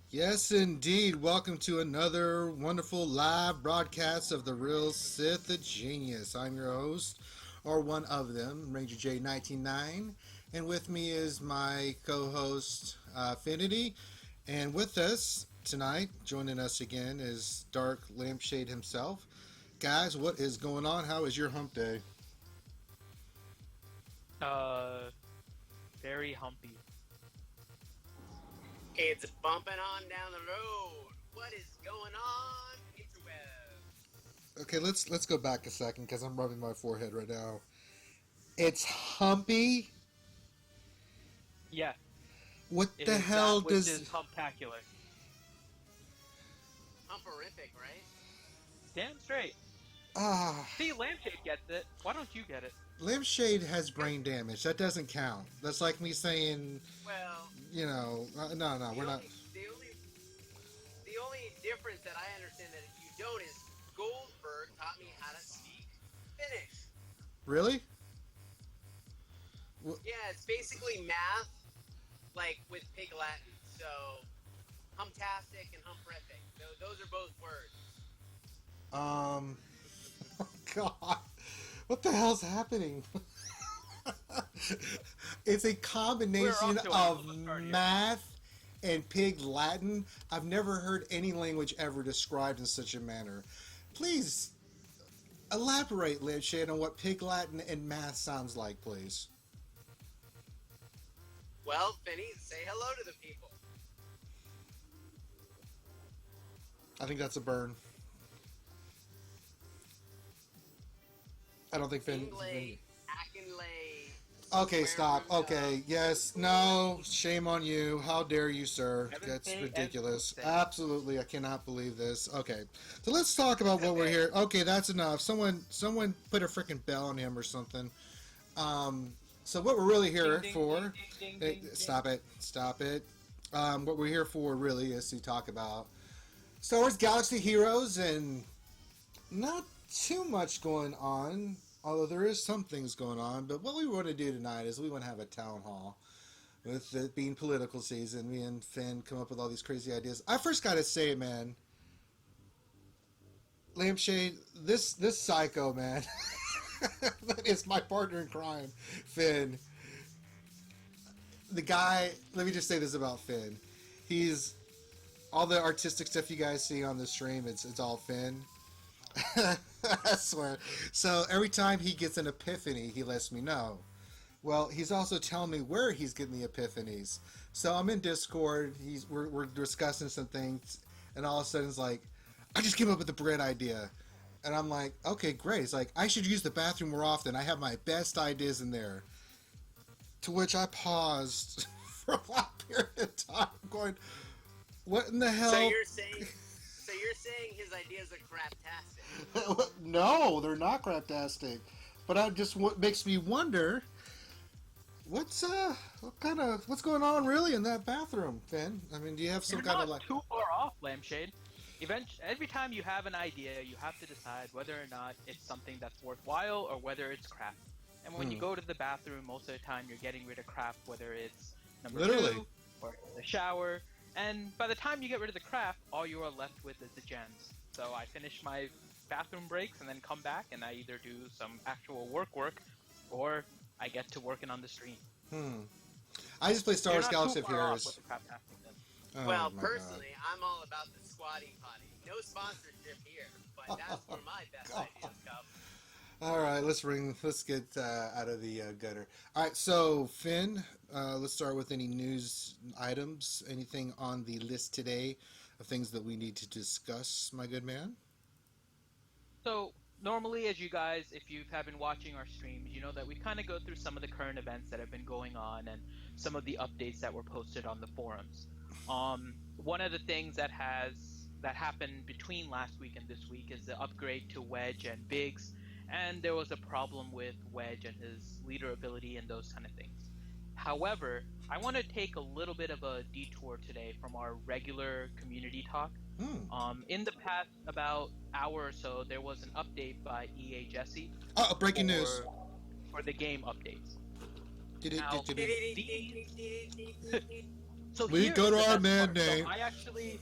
Yes, indeed. Welcome to another wonderful live broadcast of the Real Sith the Genius. I'm your host, or one of them, Ranger J199, and with me is my co-host Affinity, and with us tonight, joining us again, is Dark Lampshade himself. Guys, what is going on? How is your hump day? Uh, Very humpy. It's bumping on down the road. What is going on, interwebs? Okay, let's go back a second because I'm rubbing my forehead right now. It's humpy. Yeah, What it the is hell that which is does humptacular. Humperific, right? Damn straight. ah? See, Lampshade gets it. Why don't you get it? Lampshade has brain damage. That doesn't count. That's like me saying, Well, no, we're the not. only the only the only difference that I understand that you don't is Goldberg taught me how to speak Finnish. Really? Yeah, it's basically math, like with Pig Latin. So, humptastic and humperific. Those are both words. Um, God, what the hell's happening? It's a We're combination off to a hell of of a start here. math and pig Latin. I've never heard any language ever described in such a manner. Please elaborate, Lampshade, on what pig Latin and math sounds like, please. Well, Finny, say hello to the people. I think that's a burn. I don't think Finn. Inglay, Akinlay, Okay, stop. Okay, yes, no, shame on you. How dare you, sir? Heaven That's say, and ridiculous. say. Absolutely, I cannot believe this. Okay, so let's talk about what we're Okay. here. Okay, that's enough. Someone put a freaking bell on him or something. So what we're really Ding here ding for? ding ding ding Hey, ding ding. stop it! Stop it! What we're here for really is to talk about Star Wars Galaxy Heroes and not too much going on, although there is some things going on. But what we want to do tonight is we want to have a town hall. With it being political season, me and Finn come up with all these crazy ideas. I first got to say, man, Lampshade, this psycho man, that is my partner in crime, Finn. The guy. Let me just say this about Finn. He's all the artistic stuff you guys see on the stream. It's all Finn. I swear. So every time he gets an epiphany, he lets me know. Well, he's also telling me where he's getting the epiphanies. So I'm in Discord. We're discussing some things, and all of a sudden it's like, I just came up with a bread idea, and I'm like, okay, great. It's like I should use the bathroom more often. I have my best ideas in there. To which I paused for a long period of time, going, what in the So hell? you're saying, so you're saying his ideas are craptastic. No, they're not craptastic. But I just what makes me wonder what's going on really in that bathroom, Finn? I mean, do you have some You're kind of not like too far off, Lampshade. Every time you have an idea, you have to decide whether or not it's something that's worthwhile or whether it's crap. And when you hmm, go to the bathroom, most of the time you're getting rid of crap, whether it's number literally? two or the shower. And by the time you get rid of the crap, all you are left with is the gems. So I finish my bathroom breaks and then come back and I either do some actual work, or I get to working on the stream. Hmm. I just play Star You're Wars not too Galaxy of far off with Heroes. the crap tasticness. Oh Well, my god. personally, I'm all about the squatty potty. No sponsorship here, but that's where my best God. ideas come. All right, let's get out of the gutter. All right, so Finn, let's start with any news items. Anything on the list today of things that we need to discuss, my good man? So normally, as you guys, if you have been watching our streams, you know that we kind of go through some of the current events that have been going on and some of the updates that were posted on the forums. One of the things that happened between last week and this week is the upgrade to Wedge and Biggs, and there was a problem with Wedge and his leader ability and those kind of things. However, I want to take a little bit of a detour today from our regular community talk. Hmm. In the past about hour or so, there was an update by EA Jesse Oh, breaking news. for for the game updates. Did it? Now, Did it? these So We here go is to the our best part. mandate. So I actually,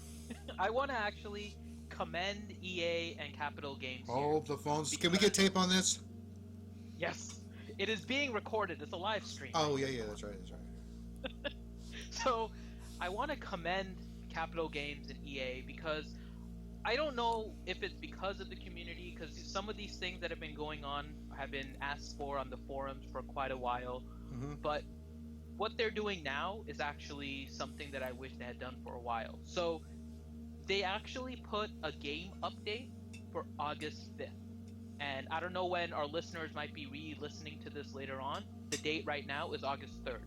I want to actually commend EA and Capital Games here. Oh, the phones. Can we Because- get tape on this? Yes, it is being recorded. It's a live stream. Oh, yeah, that's right, that's right. So I want to commend Capital Games and EA because I don't know if it's because of the community, because some of these things that have been going on have been asked for on the forums for quite a while, but what they're doing now is actually something that I wish they had done for a while. So they actually put a game update for August 5th. And I don't know when our listeners might be re-listening to this later on. The date right now is August 3rd.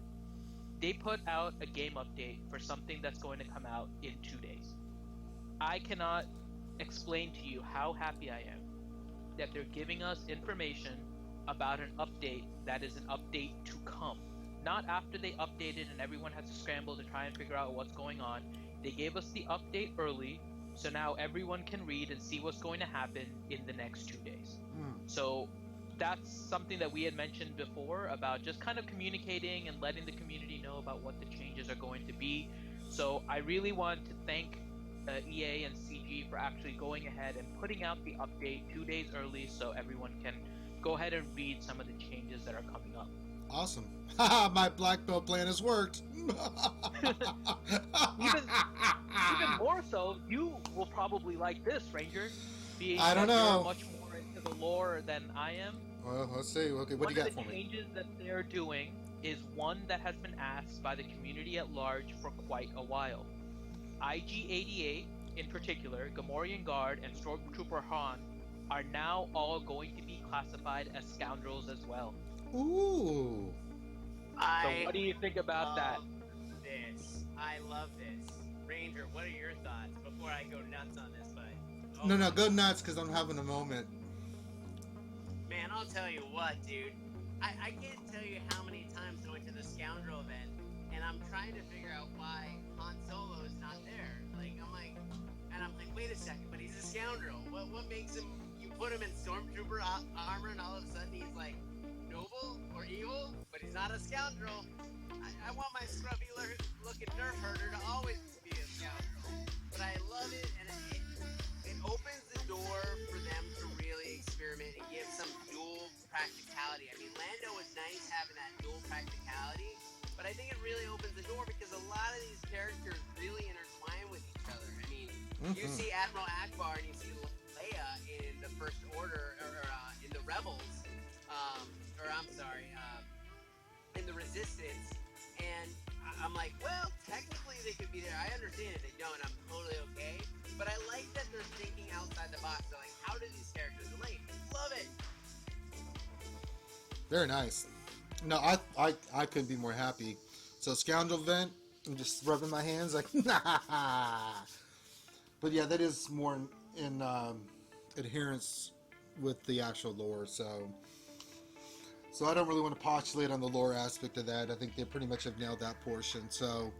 They put out a game update for something that's going to come out in 2 days. I cannot explain to you how happy I am that they're giving us information about an update that is an update to come. Not after they updated and everyone has to scramble to try and figure out what's going on. They gave us the update early, so now everyone can read and see what's going to happen in the next 2 days. So that's something that we had mentioned before about just kind of communicating and letting the community know about what the changes are going to be. So I really want to thank EA and CG for actually going ahead and putting out the update 2 days early so everyone can go ahead and read some of the changes that are coming up. Awesome. Haha, my black belt plan has worked. Even more so, you will probably like this, Ranger. Being I don't that know. You're much more into the lore than I am. Well, let's see. Okay, what do you got for One of the me? changes that they're doing is one that has been asked by the community at large for quite a while. IG-88, in particular, Gamorrean Guard, and Stormtrooper Han are now all going to be classified as scoundrels as well. Ooh. So what do you think about that? I love this. Ranger, what are your thoughts before I go nuts on this fight? No, go nuts, because I'm having a moment. Man, I'll tell you what, dude. I can't tell you how many times I went to the Scoundrel event, and I'm trying to figure out why Han Solo is not there. I'm like, wait a second, but he's a scoundrel. What makes him? You put him in Stormtrooper armor, and all of a sudden he's like noble or evil, but he's not a scoundrel. I want my scruffy-looking nerf herder to always be a scoundrel. But I love it, and it opens the door for them to really experiment and give some dual practicality. I mean, Lando was nice having that dual practicality, but I think it really opens the door because a lot of these characters really intertwine with each other. I mean, you see Admiral Akbar and you see Leia in the First Order, or in the Rebels, in the Resistance, and I'm like, well, technically they could be there. I understand if they don't, I'm totally okay. But I like that they're thinking outside the box. They're like, how do these characters relate? Love it. Very nice. No, I couldn't be more happy. So scoundrel vent, I'm just rubbing my hands like, nah. But yeah, that is more in adherence with the actual lore. So I don't really want to postulate on the lore aspect of that. I think they pretty much have nailed that portion. So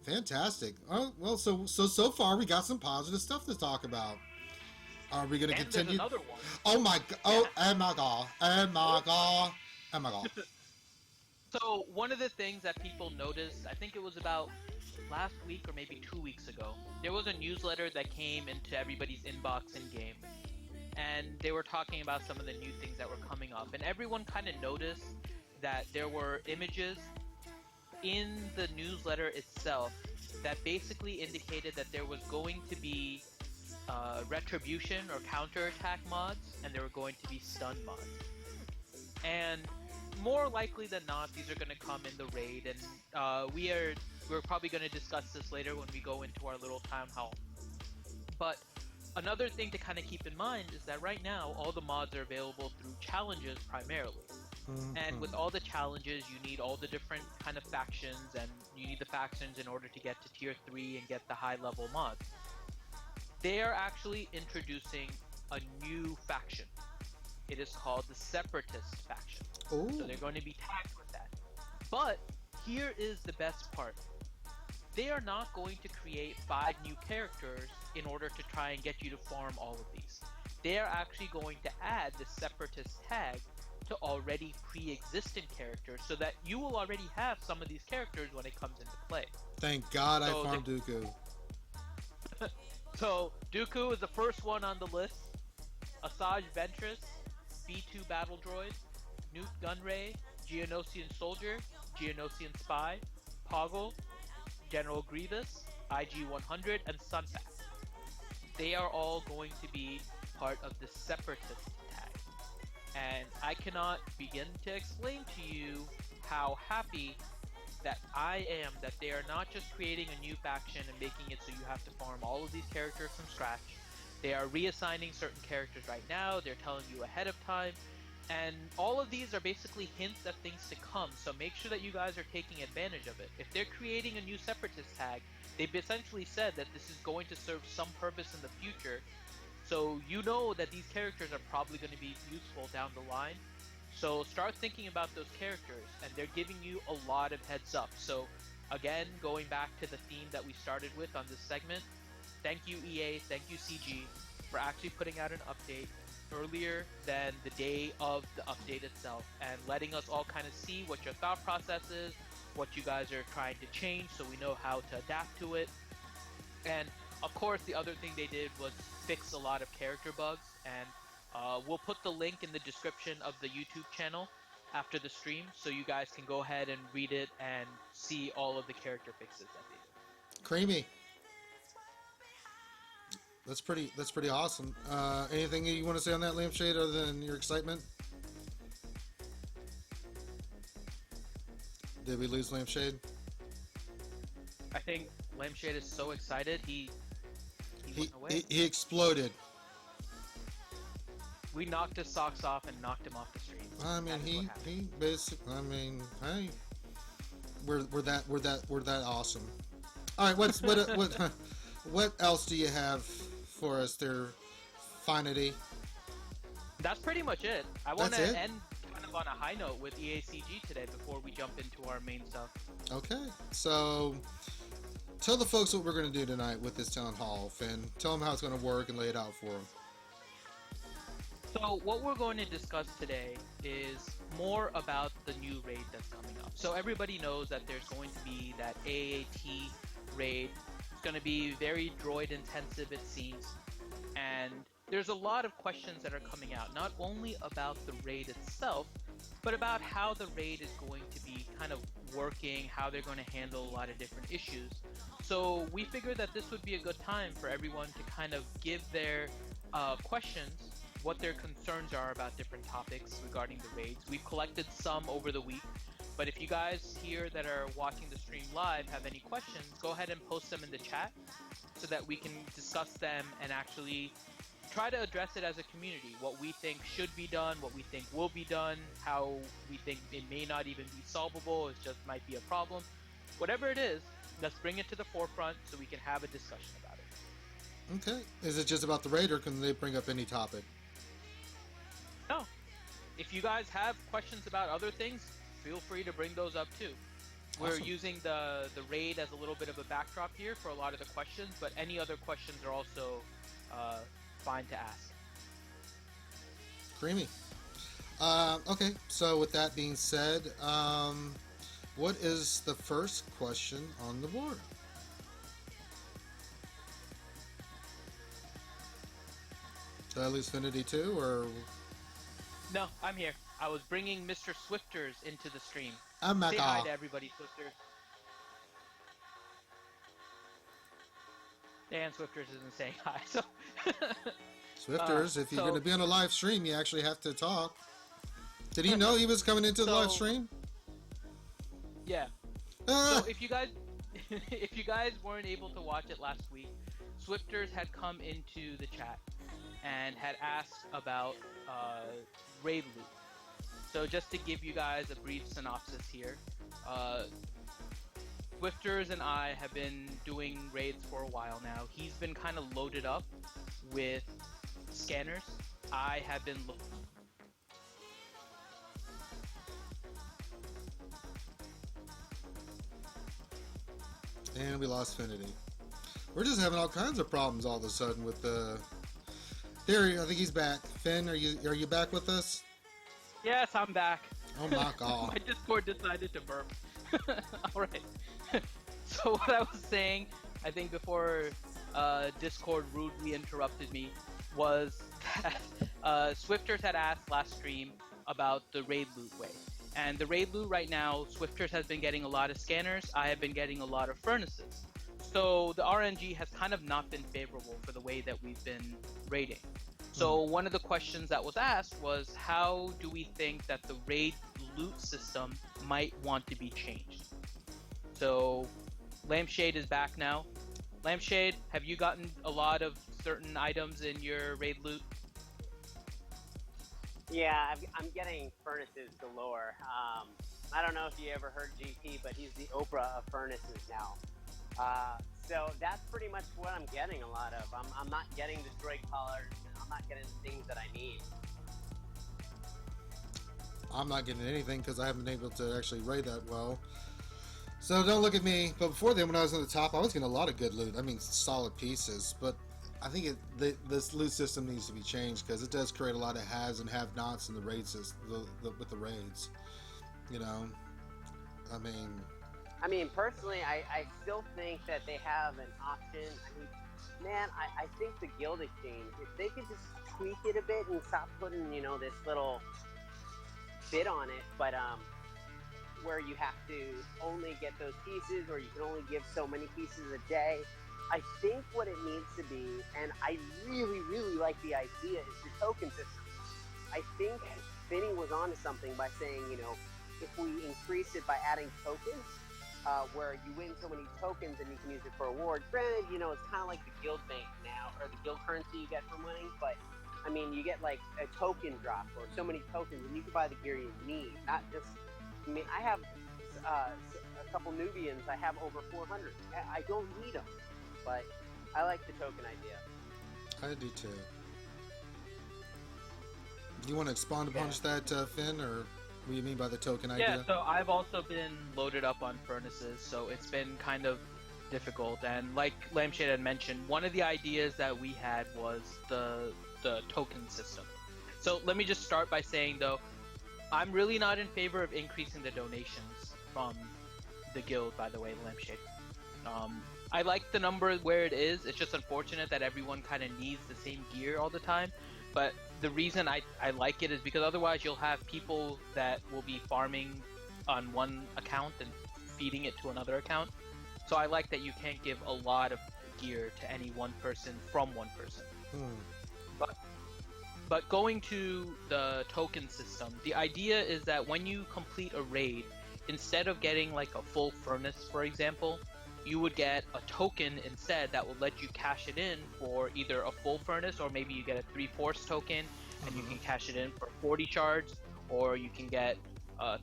fantastic. Oh well, so far we got some positive stuff to talk about. Are we going to continue? There's another one. Oh my god! Oh my god! Oh my god! Oh my god! So one of the things that people noticed, I think it was about last week or maybe 2 weeks ago, there was a newsletter that came into everybody's inbox in game, and they were talking about some of the new things that were coming up, and everyone kind of noticed that there were images in the newsletter itself that basically indicated that there was going to be retribution or counterattack mods, and there were going to be stun mods. And more likely than not, these are going to come in the raid, and we're probably going to discuss this later when we go into our little town hall. But another thing to kind of keep in mind is that right now all the mods are available through challenges primarily. And with all the challenges, you need all the different kind of factions, and you need the factions in order to get to tier 3 and get the high level mods. They are actually introducing a new faction. It is called the Separatist faction. Ooh. So they're going to be tagged with that. But here is the best part. They are not going to create 5 new characters in order to try and get you to farm all of these. They are actually going to add the Separatist tag to already pre-existent characters so that you will already have some of these characters when it comes into play. Thank God I So farmed Dooku. So Dooku is the first one on the list. Asajj Ventress, B2 Battle Droid, Newt Gunray, Geonosian Soldier, Geonosian Spy, Poggle, General Grievous, IG-100, and Sunpack. They are all going to be part of the Separatist tag. And I cannot begin to explain to you how happy that I am that they are not just creating a new faction and making it so you have to farm all of these characters from scratch. They are reassigning certain characters right now, they're telling you ahead of time, and all of these are basically hints at things to come, so make sure that you guys are taking advantage of it. If they're creating a new Separatist tag, they've essentially said that this is going to serve some purpose in the future, so you know that these characters are probably going to be useful down the line. So start thinking about those characters, and they're giving you a lot of heads up. So again, going back to the theme that we started with on this segment, thank you EA, thank you CG for actually putting out an update earlier than the day of the update itself and letting us all kind of see what your thought process is, what you guys are trying to change so we know how to adapt to it. And of course, the other thing they did was fix a lot of character bugs, and we'll put the link in the description of the YouTube channel after the stream so you guys can go ahead and read it and see all of the character fixes that they did. Creamy. That's pretty awesome. Anything you want to say on that, Lampshade, other than your excitement? Did we lose Lampshade? I think Lampshade is so excited he went away. He exploded. We knocked his socks off and knocked him off the stream. I mean, he basically. I mean, hey, we're that awesome. All right, what else do you have for us there, Finity? That's pretty much it. I want to end kind of on a high note with EACG today before we jump into our main stuff. Okay, so tell the folks what we're going to do tonight with this town hall, Finn. Tell them how it's going to work and lay it out for them. So what we're going to discuss today is more about the new raid that's coming up. So everybody knows that there's going to be that AAT raid. It's going to be very droid intensive, it seems. And there's a lot of questions that are coming out, not only about the raid itself, but about how the raid is going to be kind of working, how they're going to handle a lot of different issues. So we figured that this would be a good time for everyone to kind of give their questions, what their concerns are about different topics regarding the raids. We've collected some over the week, but if you guys here that are watching the stream live have any questions, go ahead and post them in the chat so that we can discuss them and actually try to address it as a community. What we think should be done, what we think will be done, how we think it may not even be solvable, it just might be a problem. Whatever it is, let's bring it to the forefront so we can have a discussion about it. Okay. Is it just about the raid, or can they bring up any topic? No. If you guys have questions about other things, feel free to bring those up too. We're Awesome. using the raid as a little bit of a backdrop here for a lot of the questions, but any other questions are also fine to ask. Creamy. Okay, so with that being said, what is the first question on the board? Did I lose Finity too, or? No, I'm here. I was bringing Mr. Swifters into the stream. I'm back Say hi off. to everybody, Swifters. Dan Swifters isn't saying hi, so... Swifters, if you're so- going to be on a live stream, you actually have to talk. Did he know he was coming into the live So- stream? Yeah. Ah! So if you guys weren't able to watch it last week, Swifters had come into the chat and had asked about raid loot. So just to give you guys a brief synopsis here, Swifters and I have been doing raids for a while now. He's been kind of loaded up with scanners. I have been And we lost Finity. We're just having all kinds of problems all of a sudden with the... There, I think he's back. Finn, are you back with us? Yes, I'm back. Oh my god. My Discord decided to burp. All right. So what I was saying, I think before Discord rudely interrupted me, was that Swifters had asked last stream about the raid loot way. And the raid loot right now, Swifters has been getting a lot of scanners. I have been getting a lot of furnaces. So the RNG has kind of not been favorable for the way that we've been raiding. So one of the questions that was asked was, how do we think that the raid loot system might want to be changed? So Lampshade is back now. Lampshade, have you gotten a lot of certain items in your raid loot? Yeah, I'm getting furnaces galore. I don't know if you ever heard GP, but he's the Oprah of furnaces now. So that's pretty much what I'm getting a lot of. I'm not getting destroyed colors, and I'm not getting the things that I need. I'm not getting anything because I haven't been able to actually raid that well. So don't look at me. But before then, when I was on the top, I was getting a lot of good loot. I mean, solid pieces. But I think this loot system needs to be changed because it does create a lot of haves and have-nots in the raid system, with the raids. You know, I mean, personally, I still think that they have an option. I mean, man, I think the Guild Exchange, if they could just tweak it a bit and stop putting, you know, this little bit on it, but where you have to only get those pieces, or you can only give so many pieces a day. I think what it needs to be, and I really, really like the idea, is the token system. I think Vinny was onto something by saying, you know, if we increase it by adding tokens, where you win so many tokens and you can use it for awards. Granted, you know, it's kind of like the guild bank now, or the guild currency you get from winning, but I mean, you get like a token drop or so many tokens, and you can buy the gear you need. Not just, I mean, I have a couple Nubians. I have over 400. I don't need them, but I like the token idea. I do too. Do you want to expand upon that, Finn, or what do you mean by the token idea? Yeah, so I've also been loaded up on furnaces, so it's been kind of difficult. And like Lampshade had mentioned, one of the ideas that we had was the token system. So let me just start by saying, though, I'm really not in favor of increasing the donations from the guild, by the way, Lampshade. I like the number where it is. It's just unfortunate that everyone kind of needs the same gear all the time. But the reason I like it is because otherwise you'll have people that will be farming on one account and feeding it to another account. So I like that you can't give a lot of gear to any one person from one person. But going to the token system, the idea is that when you complete a raid, instead of getting like a full furnace, for example, you would get a token instead that will let you cash it in for either a full furnace, or maybe you get a 3/4 token and you can cash it in for 40 shards, or you can get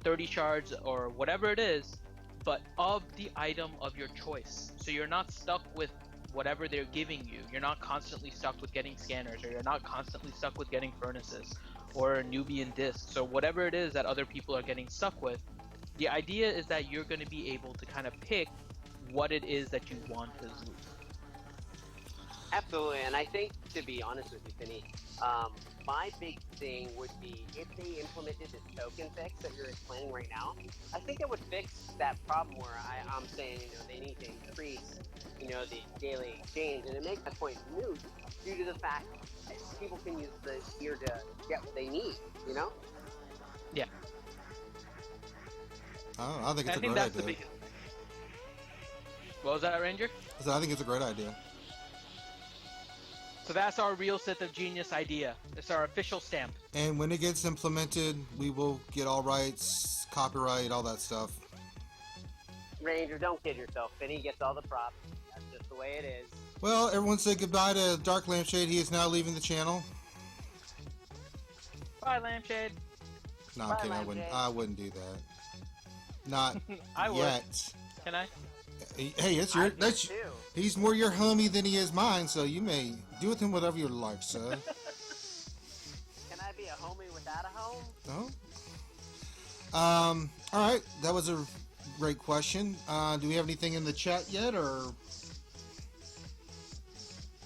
30 shards, or whatever it is, but of the item of your choice. So you're not stuck with whatever they're giving you. You're not constantly stuck with getting scanners, or you're not constantly stuck with getting furnaces or Nubian discs, or whatever it is that other people are getting stuck with. The idea is that you're going to be able to kind of pick what it is that you want as loot. Absolutely, and I think, to be honest with you, Finny, my big thing would be if they implemented this token fix that you're explaining right now. I think it would fix that problem where I'm saying, you know, they need to increase, you know, the daily exchange, and it makes that point moot due to the fact that people can use the gear to get what they need, you know? Yeah. I think it's a great idea. What was that, Ranger? So I think it's a great idea. So that's our real set of genius idea. It's our official stamp. And when it gets implemented, we will get all rights, copyright, all that stuff. Ranger, don't kid yourself. Finny gets all the props. That's just the way it is. Well, everyone say goodbye to Dark Lampshade. He is now leaving the channel. Bye, Lampshade. No, I'm kidding. I wouldn't do that. Not I would. yet. Can I? Hey, he's more your homie than he is mine, so you may do with him whatever you like, sir. Can I be a homie without a home? No. All right, that was a great question. Do we have anything in the chat yet, or?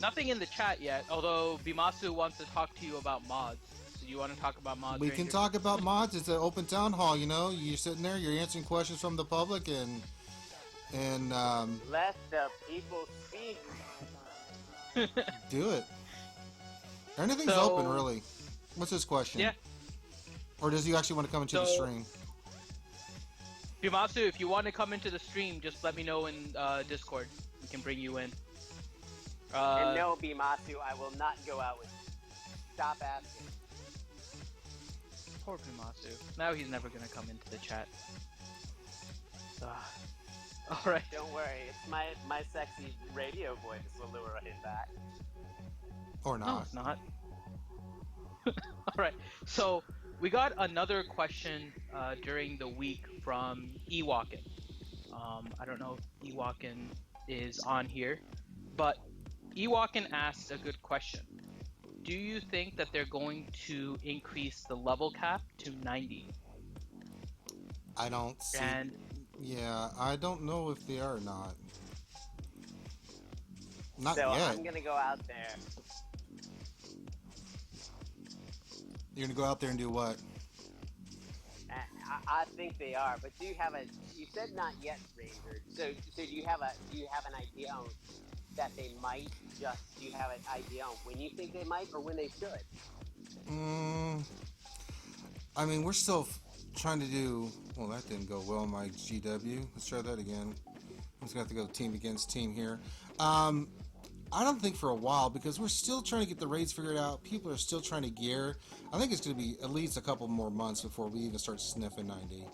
Nothing in the chat yet, although Bimasu wants to talk to you about mods. So you want to talk about mods? We can Ranger? talk about mods. It's an open town hall, you know. You're sitting there, you're answering questions from the public, and Let the people speak. do it. Anything's So- open, really. What's his question? Yeah. Or does he actually want to come into the So- stream? Pimasu, if you want to come into the stream, just let me know in Discord. We can bring you in. And no, Bimasu, I will not go out with you. Stop asking. Poor Pimasu. Now he's never gonna come into the chat. All right. Don't worry, it's my sexy radio voice will lure him back. Or No, not? it's not. All right. So we got another question during the week from Ewakin. I don't know if Ewakin is on here, but Ewakin asked a good question. Do you think that they're going to increase the level cap to 90? I don't see. And Yeah, I don't know if they are or not. Not So yet. I'm gonna go out there. You're gonna go out there and do what? I think they are, but do you have a? You said not yet, Ranger. So do you have an idea on that they might? Do you have an idea on when you think they might or when they should? I mean, we're still trying to do. Well, that didn't go well. My GW. Let's try that again. I'm just gonna have to go team against team here. I don't think for a while because we're still trying to get the raids figured out. People are still trying to gear. I think it's going to be at least a couple more months before we even start sniffing 90.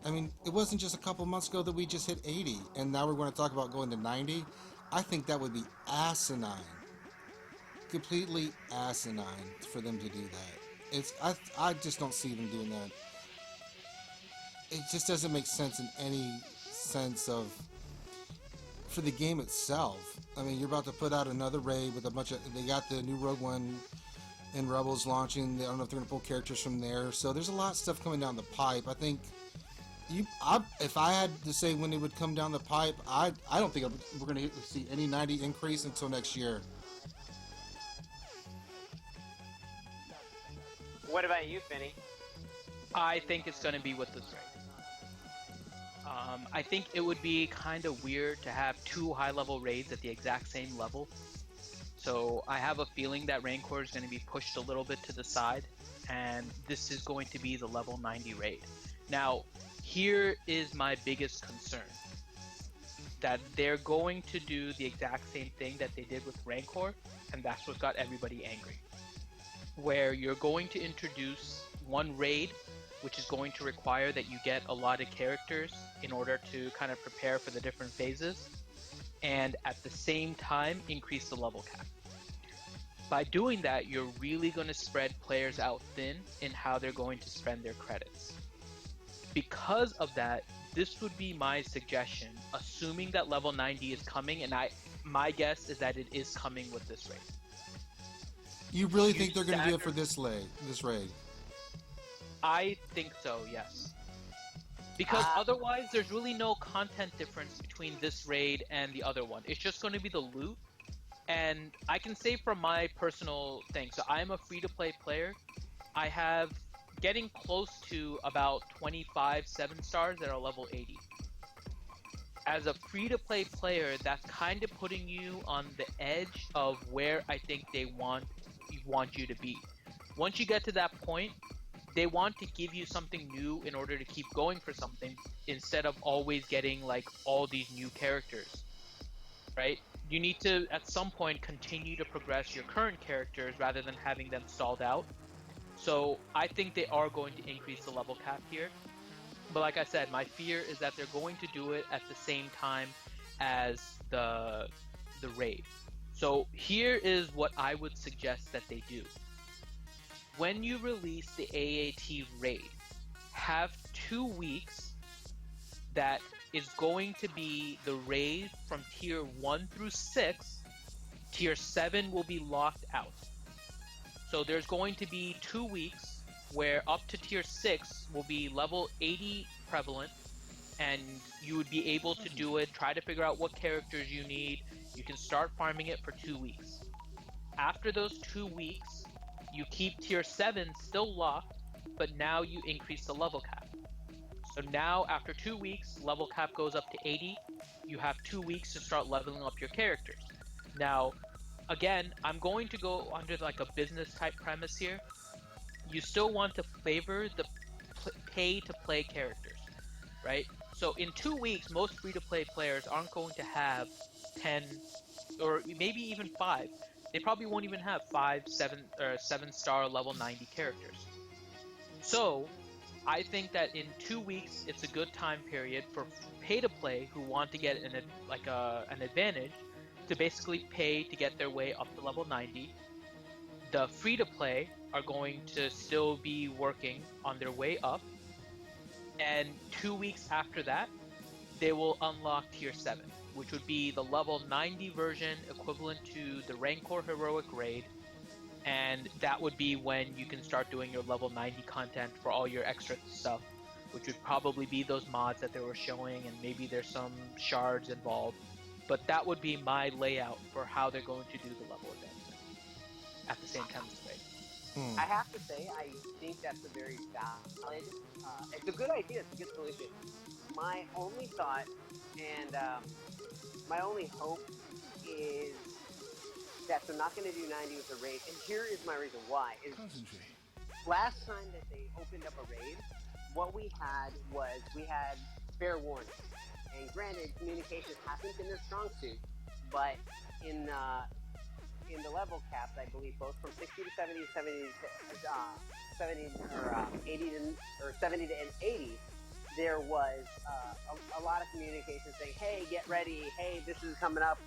I mean, it wasn't just a couple months ago that we just hit 80, and now we're going to talk about going to 90. I think that would be asinine, completely asinine for them to do that. I just don't see them doing that. It just doesn't make sense in any sense of for the game itself. I mean, you're about to put out another raid with a bunch of. They got the new Rogue One and Rebels launching. I don't know if they're going to pull characters from there. So there's a lot of stuff coming down the pipe. I think. If I had to say when it would come down the pipe, I don't think we're going to see any 90 increase until next year. What about you, Finny? I think it's going to be with this raid. I think it would be kind of weird to have two high-level raids at the exact same level. So I have a feeling that Rancor is going to be pushed a little bit to the side, and this is going to be the level 90 raid. Now, here is my biggest concern. That they're going to do the exact same thing that they did with Rancor, and that's what got everybody angry. Where you're going to introduce one raid which is going to require that you get a lot of characters in order to kind of prepare for the different phases, and at the same time increase the level cap. By doing that, you're really going to spread players out thin in how they're going to spend their credits. Because of that, this would be my suggestion, assuming that level 90 is coming, and my guess is that it is coming with this raid. You really think they're going to do it for this raid? I think so, yes. Because otherwise, there's really no content difference between this raid and the other one. It's just going to be the loot. And I can say from my personal thing, so I'm a free-to-play player. I have getting close to about 25 7-stars that are level 80. As a free-to-play player, that's kind of putting you on the edge of where I think they want you to be. Once you get to that point, they want to give you something new in order to keep going for something instead of always getting like all these new characters, right? You need to at some point continue to progress your current characters rather than having them stalled out. So I think they are going to increase the level cap here. But like I said, my fear is that they're going to do it at the same time as the raid. So here is what I would suggest that they do. When you release the AAT raid, have 2 weeks that is going to be the raid from tier 1 through 6. Tier 7 will be locked out. So there's going to be 2 weeks where up to tier 6 will be level 80 prevalent, and you would be able to do it, try to figure out what characters you need. You can start farming it for 2 weeks. After those 2 weeks, you keep tier 7 still locked, but now you increase the level cap. So now, after 2 weeks, level cap goes up to 80. You have 2 weeks to start leveling up your characters. Now, again, I'm going to go under like a business type premise here. You still want to favor the pay to play characters, right? So in 2 weeks, most free to play players aren't going to have 10 or maybe even 5. They probably won't even have 5, 7, or 7-star level 90 characters. So I think that in 2 weeks, it's a good time period for pay to play who want to get an advantage to basically pay to get their way up to level 90. The free to play are going to still be working on their way up, and 2 weeks after that, they will unlock tier 7, which would be the level 90 version equivalent to the Rancor Heroic Raid, and that would be when you can start doing your level 90 content for all your extra stuff, which would probably be those mods that they were showing, and maybe there's some shards involved. But that would be my layout for how they're going to do the level advancement at the same time as the raid. I have to say, I think that's a very valid. It's a good idea. It's a good solution. My only thought and my only hope is that they're not going to do 90 with the raid. And here is my reason why. Is last time that they opened up a raid, what we had fair warning. And granted, communication hasn't been their strong suit, but in the level caps, I believe, both from 60 to 70 to 70 or 80 to, or 70 to 80, there was a lot of communication saying, "Hey, get ready! Hey, this is coming up."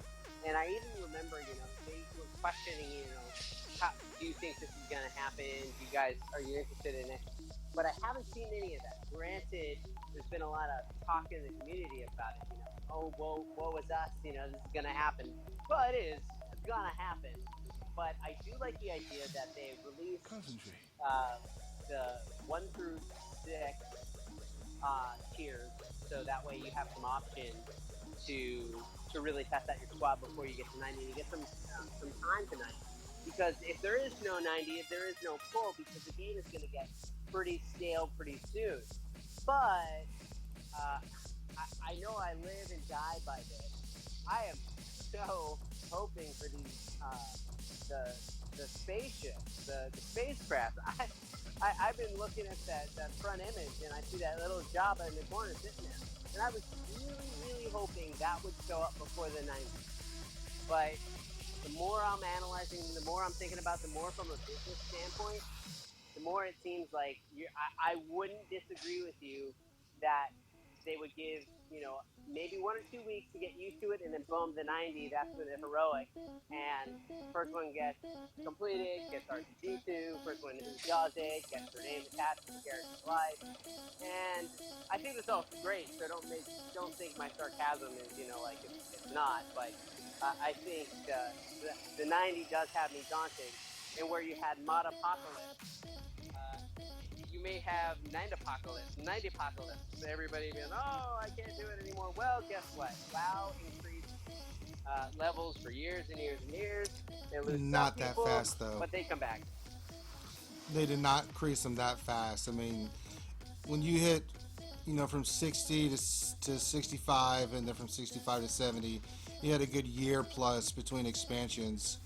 And I even remember, they were questioning, how, do you think this is going to happen? Are you interested in it? But I haven't seen any of that. Granted, there's been a lot of talk in the community about it. Oh, woe is us. This is going to happen. Well, it's going to happen. But I do like the idea that they release the 1 through 6 tiers, so that way you have some options to really test out your squad before you get to 90 and you get some time to 90. Because if there is no 90, if there is no pull, because the game is going to get pretty stale pretty soon. But I know I live and die by this. I am so hoping for these the spaceships, the spacecraft. I've been looking at that front image and I see that little Jabba in the corner sitting there. And I was really, really hoping that would show up before the 90s. But the more I'm analyzing, the more I'm thinking about, the more from a business standpoint, the more it seems like I wouldn't disagree with you that they would give, maybe 1 or 2 weeks to get used to it, and then boom, the 90, that's for the heroic. And first one gets completed, gets R2D2, first one does it, gets their name attached to the character's life. And I think this all great, so don't think my sarcasm is, it's not, but I think the 90 does have me daunted. And where you had Mod Apocalypse, you may have 90 Apocalypse. Everybody being, oh, I can't do it anymore. Well, guess what? WoW increased levels for years and years and years. They lose not that people, fast, though. but they come back. They did not increase them that fast. I mean, when you hit, from 60 to 65, and then from 65 to 70, you had a good year plus between expansions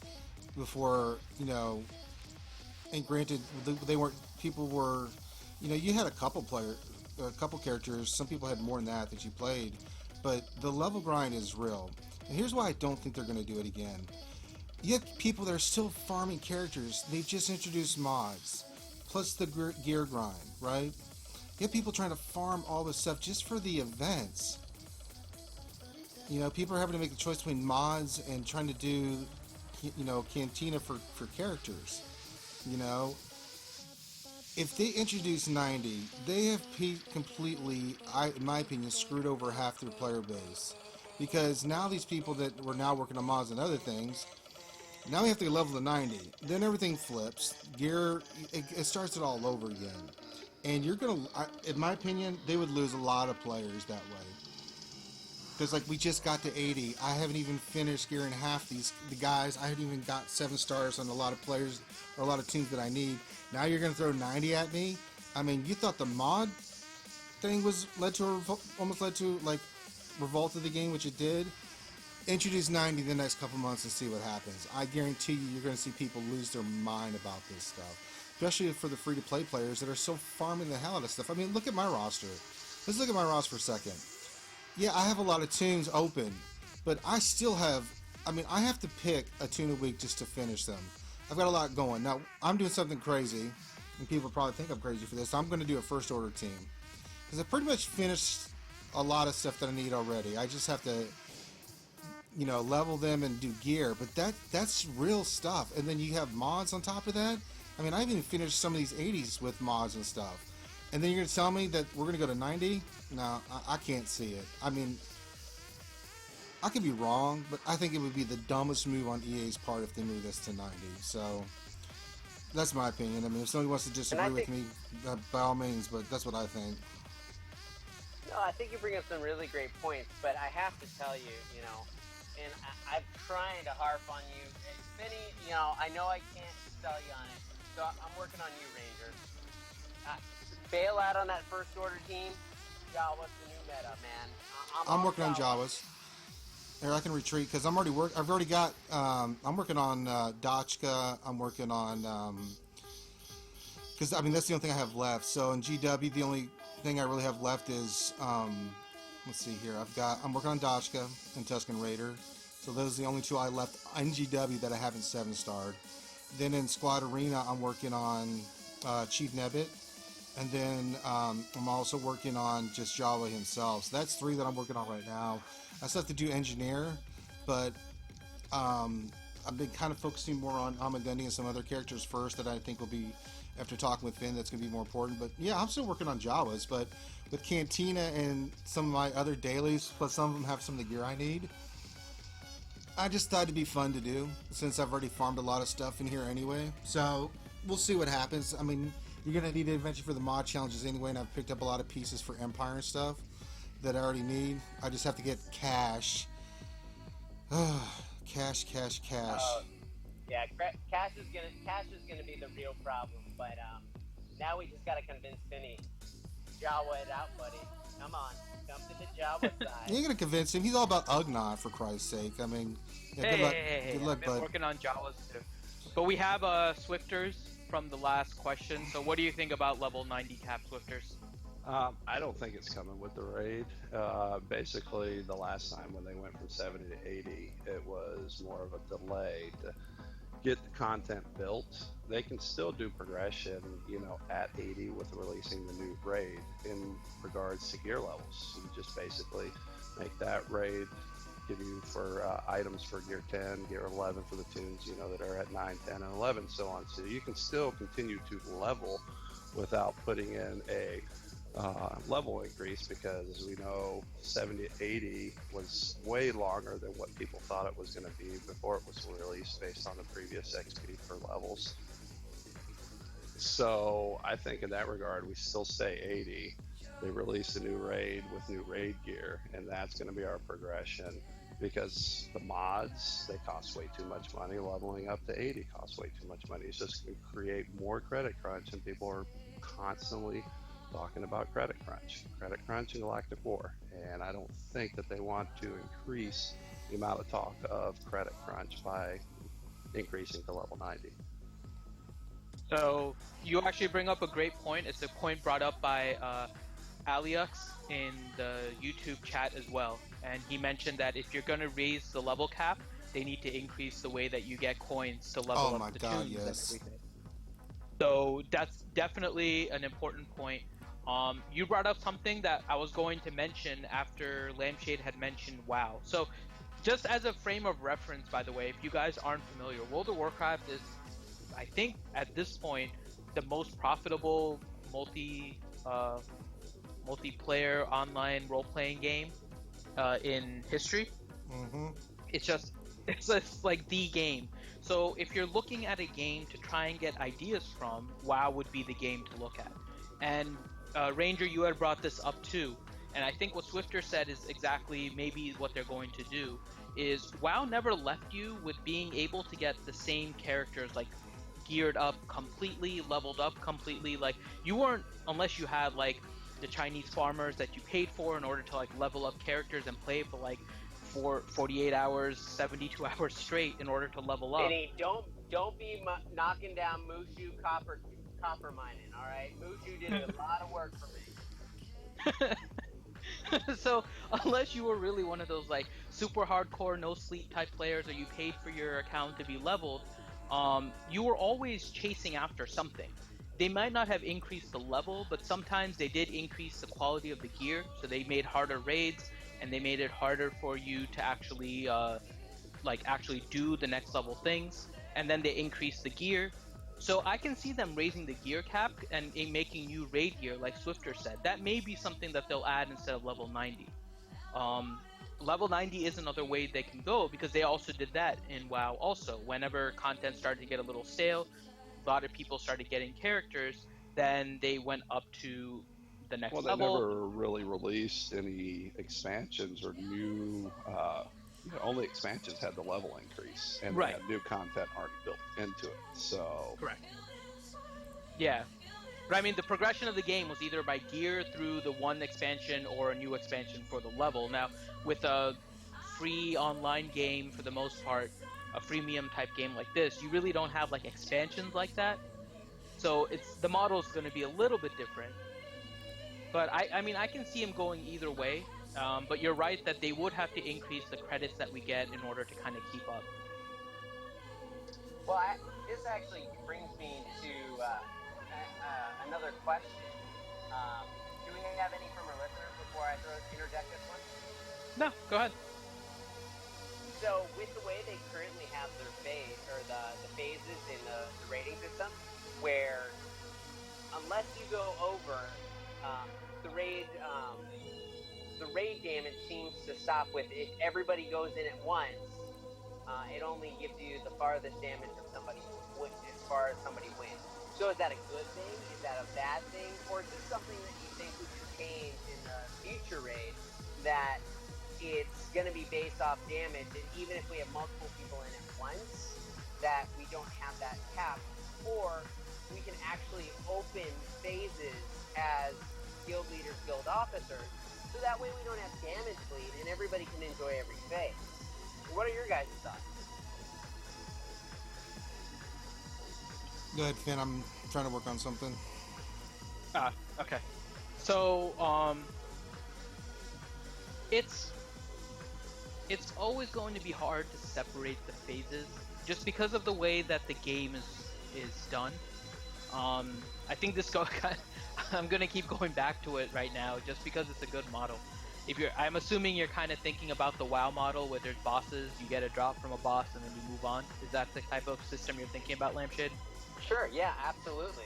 before, and granted, people were, you had a couple characters, some people had more than that you played, but the level grind is real. And here's why I don't think they're going to do it again. You have people that are still farming characters. They've just introduced mods, plus the gear grind, right? You have people trying to farm all this stuff just for the events. People are having to make the choice between mods and trying to do, Cantina for characters. If they introduce 90, they have completely, in my opinion, screwed over half their player base. Because now these people that were now working on mods and other things, now we have to level to 90. Then everything flips. Gear, it starts it all over again. And you're going to, in my opinion, they would lose a lot of players that way. Because like we just got to 80. I haven't even finished gearing half the guys. I haven't even got 7 stars on a lot of players or a lot of teams that I need. Now you're gonna throw 90 at me. I mean, you thought the mod thing almost led to like revolt of the game, which it did. Introduce 90 the next couple months and see what happens. I guarantee you're going to see people lose their mind about this stuff, especially for the free-to-play players that are so farming the hell out of stuff. I mean, look at my roster. Let's look at my roster for a second. Yeah, I have a lot of tunes open, but I still have, I have to pick a tune a week just to finish them. I've got a lot going. Now, I'm doing something crazy, and people probably think I'm crazy for this. I'm going to do a first-order team, because I pretty much finished a lot of stuff that I need already. I just have to level them and do gear, but that's real stuff. And then you have mods on top of that. I even finished some of these 80s with mods and stuff. And then you're going to tell me that we're going to go to 90? No, I can't see it. I could be wrong, but I think it would be the dumbest move on EA's part if they move this to 90. So, that's my opinion. If somebody wants to disagree with me, by all means, but that's what I think. No, I think you bring up some really great points, but I have to tell you, and I'm trying to harp on you. And Finny, I know I can't sell you on it, so I'm working on you, Ranger. Bail out on that first order team. Jawa's the new meta, man. I'm working on Jawas. Here, I can retreat because I'm already got. I'm working on Dachka. I'm working on because that's the only thing I have left. So in GW, the only thing I really have left is let's see here. I'm working on Dachka and Tusken Raider. So those are the only 2 I left in GW that I haven't 7-starred. Then in Squad Arena, I'm working on Chief Nebbit. And then I'm also working on just Jawa himself. So that's 3 that I'm working on right now. I still have to do Engineer, but I've been kind of focusing more on Amagundi and some other characters first that I think will be, after talking with Finn, that's going to be more important. But yeah, I'm still working on Jawas, but with Cantina and some of my other dailies, plus some of them have some of the gear I need, I just thought it'd be fun to do, since I've already farmed a lot of stuff in here anyway. So, we'll see what happens. You're going to need it eventually for the mod challenges anyway, and I've picked up a lot of pieces for Empire and stuff that I already need. I just have to get cash. Cash. Yeah, cash is gonna be the real problem, but now we just gotta convince Finny. Jawa it out, buddy. Come on, come to the Jawa side. You ain't gonna convince him. He's all about Ugnaught, for Christ's sake. Good luck, I've been working on Jawas too. But we have Swifters from the last question. So what do you think about level 90 cap Swifters? I don't think it's coming with the raid. Basically, the last time when they went from 70 to 80, it was more of a delay to get the content built. They can still do progression, at 80 with releasing the new raid in regards to gear levels. You just basically make that raid give you for items for gear 10, gear 11 for the tunes, that are at 9, 10, and 11, so on. So you can still continue to level without putting in a level increase, because as we know, 70 to 80 was way longer than what people thought it was going to be before it was released based on the previous XP for levels. So I think in that regard, we still stay 80. They released a new raid with new raid gear, and that's going to be our progression, because the mods, they cost way too much money. Leveling up to 80 costs way too much money. It's just going to create more credit crunch, and people are constantly talking about credit crunch and Galactic War, and I don't think that they want to increase the amount of talk of credit crunch by increasing to level 90. So you actually bring up a great point. It's a point brought up by Aliux in the YouTube chat as well, and he mentioned that if you're going to raise the level cap, they need to increase the way that you get coins to level up the tunes and everything. So that's definitely an important point. You brought up something that I was going to mention after Lampshade had mentioned WoW. So just as a frame of reference, by the way, if you guys aren't familiar, World of Warcraft is, I think at this point, the most profitable multiplayer online role-playing game in history. Mm-hmm. It's just like the game. So if you're looking at a game to try and get ideas from, WoW would be the game to look at. And Ranger, you had brought this up too, and I think what Swifter said is exactly maybe what they're going to do, is WoW never left you with being able to get the same characters, like, geared up completely, leveled up completely. Like, you weren't, unless you had, like, the Chinese farmers that you paid for in order to, like, level up characters and play for, like, 48 hours, 72 hours straight in order to level up. Vinny, don't be knocking down Mushu copper mining. All right, Mushu did a lot of work for me. So unless you were really one of those, like, super hardcore no sleep type players, or you paid for your account to be leveled, you were always chasing after something. They might not have increased the level, but sometimes they did increase the quality of the gear. So they made harder raids, and they made it harder for you to actually actually do the next level things. And then they increased the gear. So I can see them raising the gear cap and making new raid gear, like Swifter said. That may be something that they'll add instead of level 90. Level 90 is another way they can go, because they also did that in WoW also. Whenever content started to get a little stale, a lot of people started getting characters, then they went up to the next Well, they level. never really released any expansions or new. Only expansions had the level increase, and Right. they had new content already built into it. So Correct. Yeah. But I mean, the progression of the game was either by gear through the one expansion or a new expansion for the level. Now, with a free online game, for the most part, a freemium type game like this, you really don't have, like, expansions like that. So the model is going to be a little bit different. But I mean, I can see him going either way. But you're right that they would have to increase the credits that we get in order to kind of keep up. Well, this actually brings me to another question. Do we have any from our listeners before I interject this one? No, go ahead. So, with the way they currently have their phase, or the phases in the rating system, where unless you go over the raid damage seems to stop with, if everybody goes in at once, it only gives you the farthest damage of somebody as far as somebody wins. So is that a good thing? Is that a bad thing? Or is this something that you think we can change in the future raid, that it's going to be based off damage, and even if we have multiple people in at once, that we don't have that cap? Or we can actually open phases as guild leaders, guild officers, so that way we don't have damage bleed and everybody can enjoy every phase. What are your guys' thoughts? Go ahead, Finn. I'm trying to work on something. Okay. So, it's always going to be hard to separate the phases, just because of the way that the game is done. I think this I'm gonna keep going back to it right now, just because it's a good model. I'm assuming you're kind of thinking about the WoW model, where there's bosses, you get a drop from a boss, and then you move on. Is that the type of system you're thinking about, Lampshade? Sure, yeah, absolutely.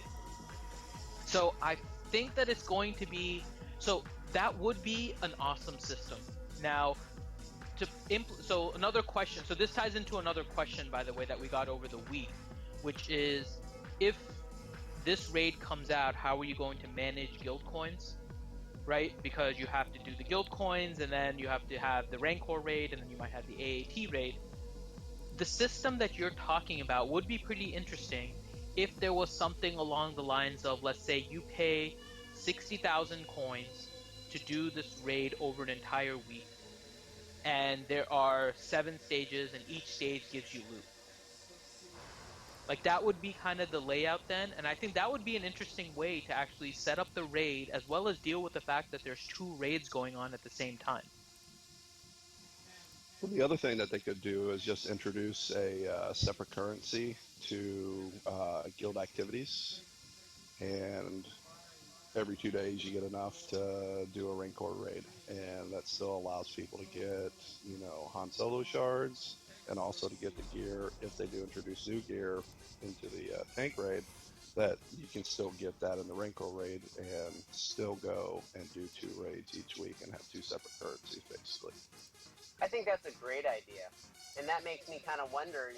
So I think that it's going to be, so that would be an awesome system. Now, so another question, so this ties into another question, by the way, that we got over the week, which is, if this raid comes out, how are you going to manage guild coins? Right? Because you have to do the guild coins, and then you have to have the Rancor raid, and then you might have the AAT raid. The system that you're talking about would be pretty interesting if there was something along the lines of, let's say you pay 60,000 coins to do this raid over an entire week, and there are 7 stages, and each stage gives you loot. Like, that would be kind of the layout then, and I think that would be an interesting way to actually set up the raid, as well as deal with the fact that there's 2 raids going on at the same time. Well, the other thing that they could do is just introduce a separate currency to guild activities, and every 2 days you get enough to do a Rancor raid, and that still allows people to get, Han Solo shards, and also to get the gear, if they do introduce new gear into the tank raid, that you can still get that in the Rancor raid and still go and do 2 raids each week and have 2 separate currencies, basically. I think that's a great idea. And that makes me kind of wonder,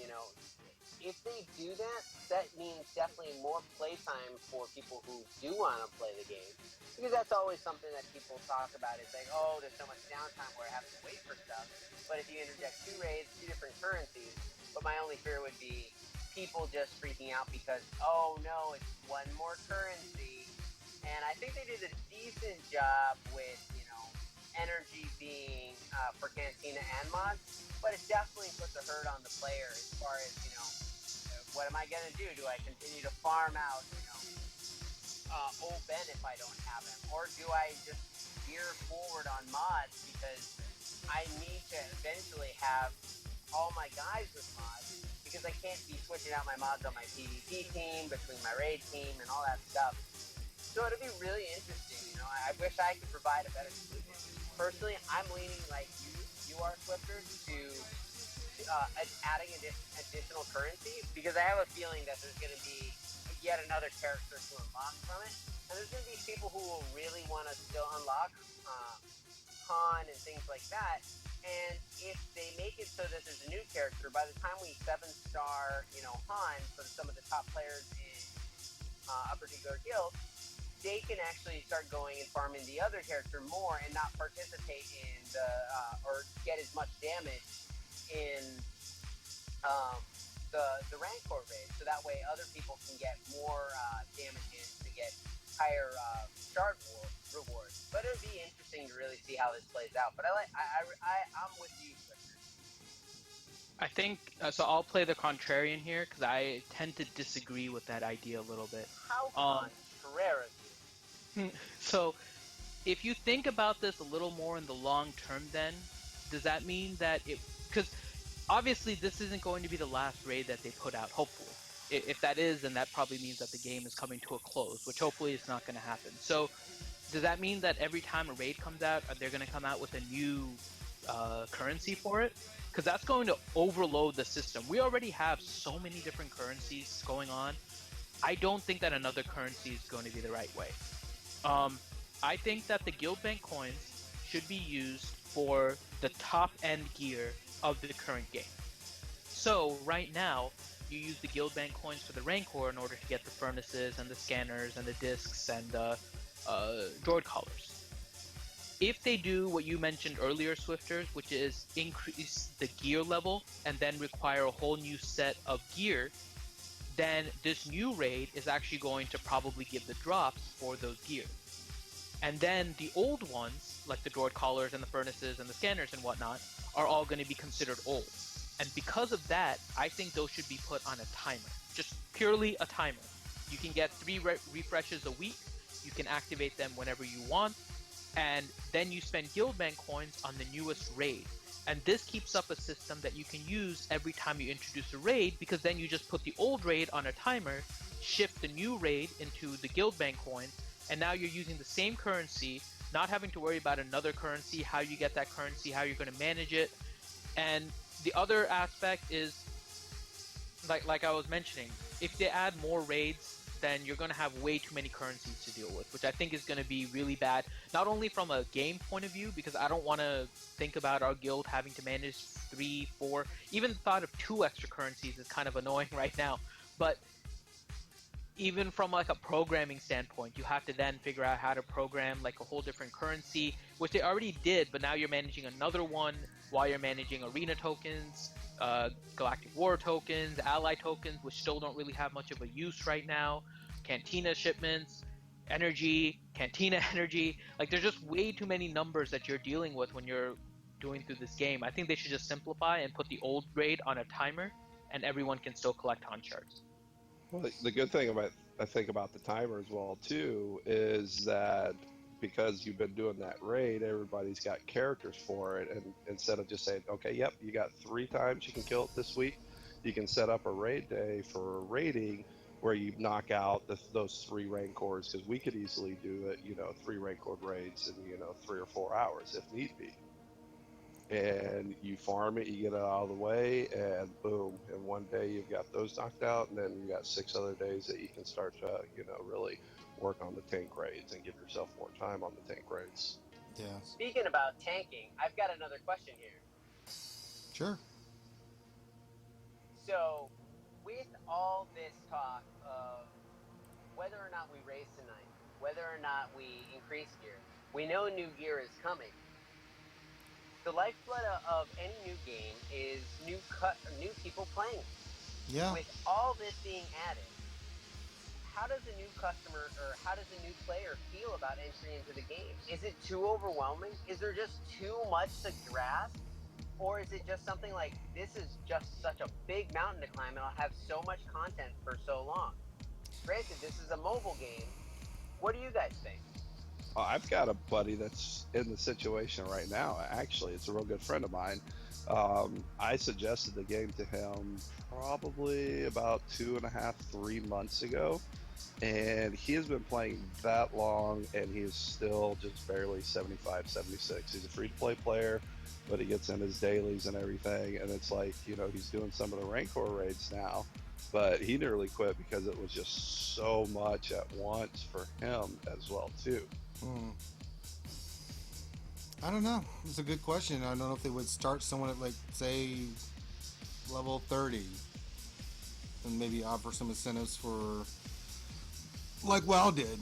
if they do that, that means definitely more playtime for people who do want to play the game. Because that's always something that people talk about. It's like, oh, there's so much downtime where I have to wait for stuff. But if you interject 2 raids, 2 different currencies, but my only fear would be people just freaking out because, oh no, it's 1 more currency. And I think they did a decent job with, energy being for Cantina and mods, but it definitely puts a hurt on the player as far as, what am I going to do? Do I continue to farm out, old Ben if I don't have him? Or do I just veer forward on mods because I need to eventually have all my guys with mods because I can't be switching out my mods on my PvP team, between my raid team, and all that stuff. So it'll be really interesting, I wish I could provide a better solution. Personally, I'm leaning like you are, Swifters, to adding additional currency because I have a feeling that there's going to be yet another character to unlock from it. And there's going to be people who will really want to still unlock Han and things like that. And if they make it so that there's a new character, by the time we 7-star, Han for some of the top players in a particular guild, they can actually start going and farming the other character more and not participate in or get as much damage in the Rancor raid. So that way other people can get more damage in to get higher shard rewards. But it'll be interesting to really see how this plays out. But I'm with you, Clifford. I think so. I'll play the contrarian here because I tend to disagree with that idea a little bit. How contrarian? So, if you think about this a little more in the long term, then does that mean that because obviously this isn't going to be the last raid that they put out, hopefully. If that is, then that probably means that the game is coming to a close, which hopefully is not going to happen. So does that mean that every time a raid comes out, are they going to come out with a new currency for it? Because that's going to overload the system. We already have so many different currencies going on. I don't think that another currency is going to be the right way. I think that the Guild Bank coins should be used for the top end gear of the current game. So right now, you use the Guild Bank coins for the Rancor in order to get the furnaces and the scanners and the discs and the droid collars. If they do what you mentioned earlier, Swifters, which is increase the gear level and then require a whole new set of gear, then this new raid is actually going to probably give the drops for those gears. And then the old ones, like the droid collars and the furnaces and the scanners and whatnot, are all going to be considered old. And because of that, I think those should be put on a timer. Just purely a timer. You can get 3 refreshes a week. You can activate them whenever you want. And then you spend Guild Bank coins on the newest raid. And this keeps up a system that you can use every time you introduce a raid, because then you just put the old raid on a timer, shift the new raid into the Guild Bank coin, and now you're using the same currency, not having to worry about another currency, how you get that currency, how you're going to manage it. And the other aspect is, like I was mentioning, if they add more raids, then you're going to have way too many currencies to deal with, which I think is going to be really bad, not only from a game point of view, because I don't want to think about our guild having to manage 3, 4, even the thought of 2 extra currencies is kind of annoying right now, but even from like a programming standpoint, you have to then figure out how to program like a whole different currency, which they already did, but now you're managing another one while you're managing arena tokens, galactic war tokens, ally tokens, which still don't really have much of a use right now, cantina shipments, energy, cantina energy. Like, there's just way too many numbers that you're dealing with when you're doing through this game. I think they should just simplify and put the old raid on a timer, and everyone can still collect Han shards. Well, the good thing about the timer as well too is that because you've been doing that raid, everybody's got characters for it, and instead of just saying, okay, yep, you got 3 times you can kill it this week, you can set up a raid day for raiding where you knock out those 3 Rancors, because we could easily do it, 3 Rancor raids in 3 or 4 hours if need be. And you farm it, you get it out of the way, and boom, in one day you've got those knocked out, and then you got 6 other days that you can start to, really work on the tank raids and give yourself more time on the tank raids. Yeah. Speaking about tanking, I've got another question here. Sure. So, with all this talk of whether or not we raise tonight, whether or not we increase gear, we know new gear is coming. The lifeblood of any new game is new people playing. Yeah. With all this being added, how does a new customer or how does a new player feel about entry into the game? Is it too overwhelming? Is there just too much to grasp? Or is it just something like, this is just such a big mountain to climb and I'll have so much content for so long? Granted, this is a mobile game. What do you guys think? I've got a buddy that's in the situation right now. Actually, it's a real good friend of mine. I suggested the game to him probably about 2.5, 3 months ago, and he has been playing that long, and he is still just barely 75, 76. He's a free-to-play player, but he gets in his dailies and everything, and it's like, he's doing some of the Rancor raids now, but he nearly quit because it was just so much at once for him as well, too. I don't know. It's a good question. I don't know if they would start someone at, like, say, level 30 and maybe offer some incentives for, like WoW did.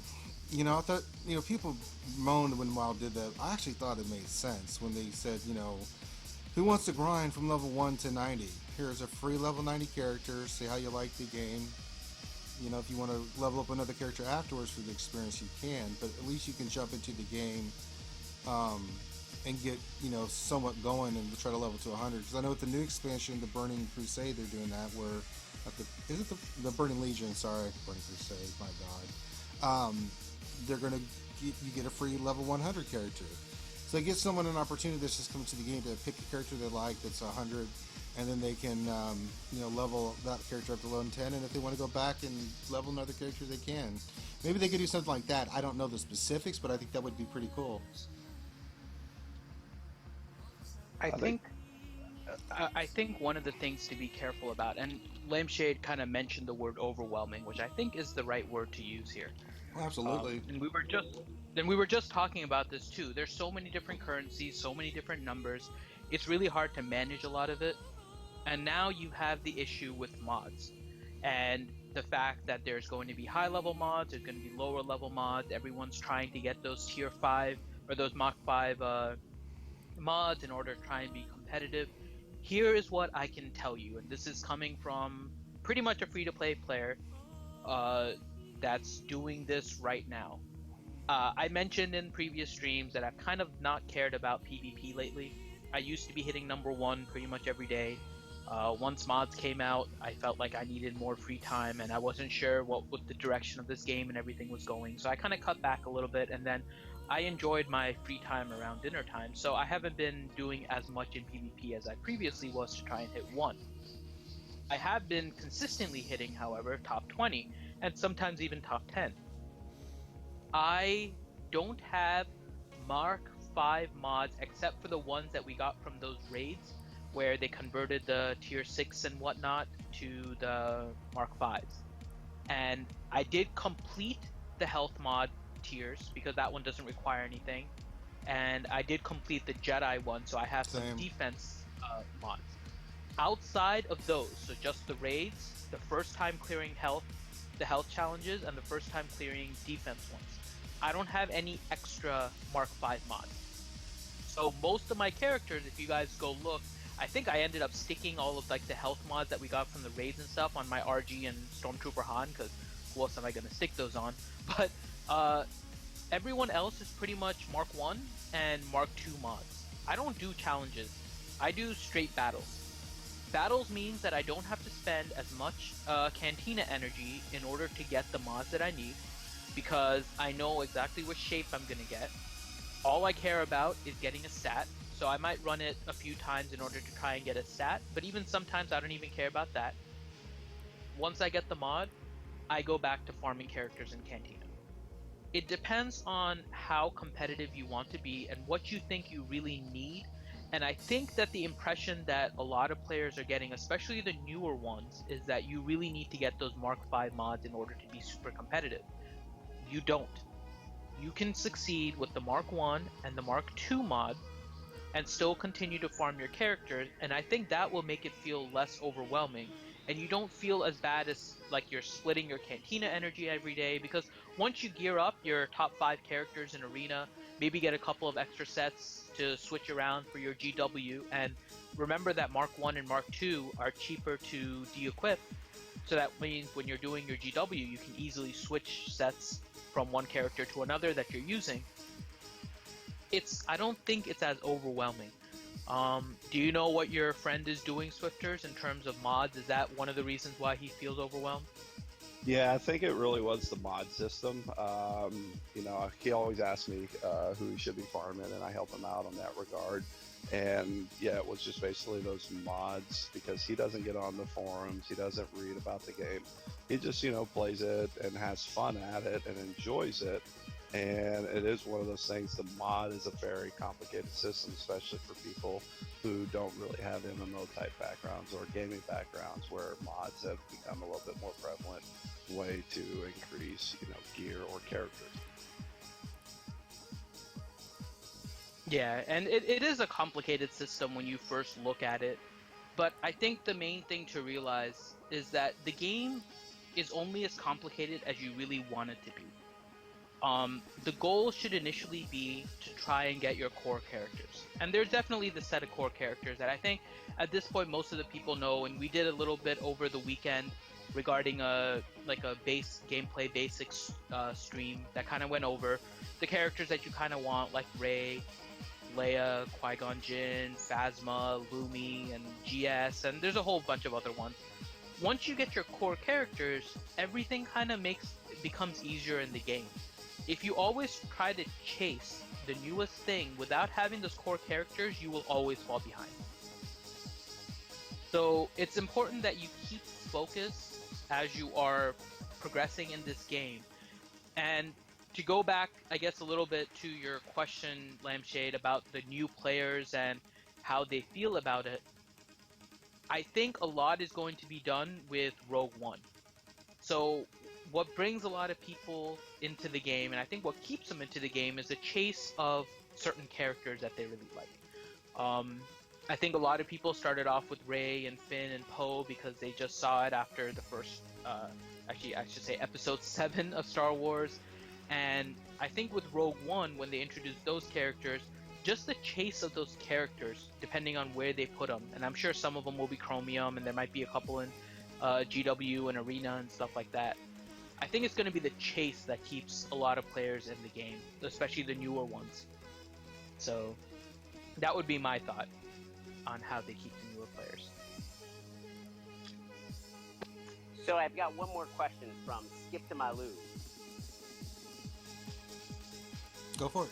I thought, people moaned when WoW did that. I actually thought it made sense when they said, who wants to grind from level 1 to 90? Here's a free level 90 character. See how you like the game. If you want to level up another character afterwards for the experience, you can. But at least you can jump into the game and get, somewhat going and try to level to 100. Because I know with the new expansion, the Burning Crusade, they're doing that where... is it the Burning Legion? Sorry, Burning Crusade, my God. They're going to you get a free level 100 character. So it gives someone an opportunity that's just come to the game to pick a character they like that's 100, and then they can level that character up to level 10, and if they want to go back and level another character, they can. Maybe they could do something like that. I don't know the specifics, but I think that would be pretty cool. I think one of the things to be careful about, and Lampshade kind of mentioned the word overwhelming, which I think is the right word to use here. Absolutely. And we were just talking about this too. There's so many different currencies, so many different numbers. It's really hard to manage a lot of it. And now you have the issue with mods, and the fact that there's going to be high level mods, there's going to be lower level mods. Everyone's trying to get those tier 5 or those Mach 5 mods in order to try and be competitive. Here is what I can tell you, and this is coming from pretty much a free-to-play player that's doing this right now. I mentioned in previous streams that I've kind of not cared about PvP lately. I used to be hitting number 1 pretty much every day. Once mods came out, I felt like I needed more free time, and I wasn't sure what the direction of this game and everything was going, so I kind of cut back a little bit, and then I enjoyed my free time around dinner time, so I haven't been doing as much in PvP as I previously was to try and hit 1. I have been consistently hitting, however, top 20, and sometimes even top 10. I don't have Mark 5 mods except for the ones that we got from those raids where they converted the tier 6 and whatnot to the Mark 5s. And I did complete the health mod tiers because that one doesn't require anything. And I did complete the Jedi one, so I have some defense mods. Outside of those, so just the raids, the first time clearing the health challenges, and the first time clearing defense ones, I don't have any extra Mark 5 mods. So most of my characters, if you guys go look, I think I ended up sticking all of like the health mods that we got from the raids and stuff on my RG and Stormtrooper Han, because who else am I going to stick those on? But everyone else is pretty much Mark 1 and Mark 2 mods. I don't do challenges. I do straight battles. Battles means that I don't have to spend as much Cantina energy in order to get the mods that I need, because I know exactly what shape I'm going to get. All I care about is getting a stat, so I might run it a few times in order to try and get a stat, but even sometimes I don't even care about that. Once I get the mod, I go back to farming characters in Cantina. It depends on how competitive you want to be and what you think you really need, and I think that the impression that a lot of players are getting, especially the newer ones, is that you really need to get those Mark 5 mods in order to be super competitive. You don't. You can succeed with the Mark 1 and the Mark 2 mod and still continue to farm your characters, and I think that will make it feel less overwhelming, and you don't feel as bad as like you're splitting your cantina energy every day, because once you gear up your top 5 characters in arena, maybe get a couple of extra sets to switch around for your GW, and remember that Mark 1 and Mark 2 are cheaper to de-equip, so that means when you're doing your GW, you can easily switch sets from one character to another that you're using. I don't think it's as overwhelming. Do you know what your friend is doing, Swifters, in terms of mods? Is that one of the reasons why he feels overwhelmed? Yeah, I think it really was the mod system. He always asks me who he should be farming, and I help him out on that regard. And yeah, it was just basically those mods, because he doesn't get on the forums, he doesn't read about the game. He just, plays it and has fun at it and enjoys it. And it is one of those things, the mod is a very complicated system, especially for people who don't really have MMO type backgrounds or gaming backgrounds, where mods have become a little bit more prevalent way to increase, gear or characters. Yeah, and it is a complicated system when you first look at it, but I think the main thing to realize is that the game is only as complicated as you really want it to be. The goal should initially be to try and get your core characters. And there's definitely the set of core characters that I think at this point most of the people know, and we did a little bit over the weekend regarding a base gameplay basics stream that kind of went over the characters that you kind of want, like Rey, Leia, Qui-Gon Jinn, Phasma, Lumi, and GS, and there's a whole bunch of other ones. Once you get your core characters, everything kind of becomes easier in the game. If you always try to chase the newest thing without having those core characters, you will always fall behind. So it's important that you keep focus as you are progressing in this game. And to go back, I guess, a little bit to your question, Lampshade, about the new players and how they feel about it, I think a lot is going to be done with Rogue One. So what brings a lot of people into the game, and I think what keeps them into the game, is a chase of certain characters that they really like. I think a lot of people started off with Rey and Finn and Poe because they just saw it after the first, actually I should say episode 7 of Star Wars. And I think with Rogue One, when they introduced those characters, just the chase of those characters, depending on where they put them, and I'm sure some of them will be Chromium, and there might be a couple in GW and Arena and stuff like that. I think it's going to be the chase that keeps a lot of players in the game, especially the newer ones. So that would be my thought on how they keep the newer players. So I've got one more question from Skip to My Lou. Go for it.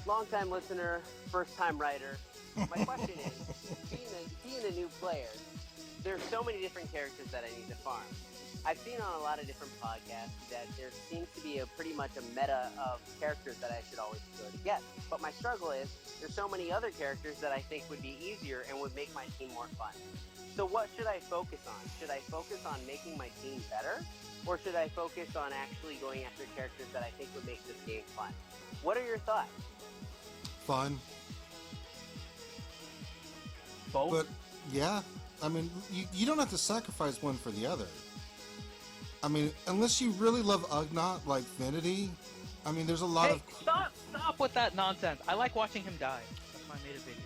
Long-time listener, first-time writer. My question is, being a new player, there's so many different characters that I need to farm. I've seen on a lot of different podcasts that there seems to be pretty much a meta of characters that I should always go to get. But my struggle is, there's so many other characters that I think would be easier and would make my team more fun. So what should I focus on? Should I focus on making my team better? Or should I focus on actually going after characters that I think would make this game fun? What are your thoughts? Fun. Both? But, yeah. I mean, you don't have to sacrifice one for the other. I mean, unless you really love Ugnaught like Finity, I mean, there's a lot of... Stop with that nonsense. I like watching him die. That's why I made a video.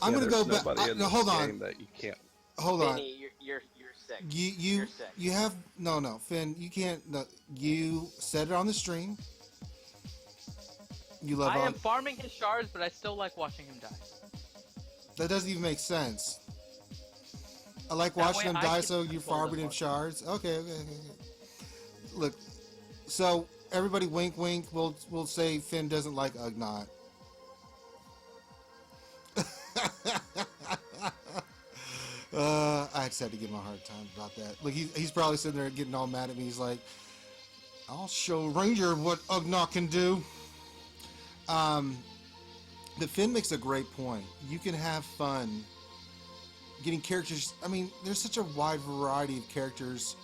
I'm going to go back... hold on. That you can't... Hold on. Vinny, you're sick. You're sick. You have... No, Finn, you can't... No, you said it on the stream. You love... I am farming his shards, but I still like watching him die. That doesn't even make sense. I like watching him die, so you're farming him shards. Okay. Look, so everybody wink. We'll say Finn doesn't like Ugnaught. I just had to give him a hard time about that. Look, he's probably sitting there getting all mad at me. He's like, I'll show Ranger what Ugnaught can do. But Finn makes a great point. You can have fun getting characters. I mean, there's such a wide variety of characters.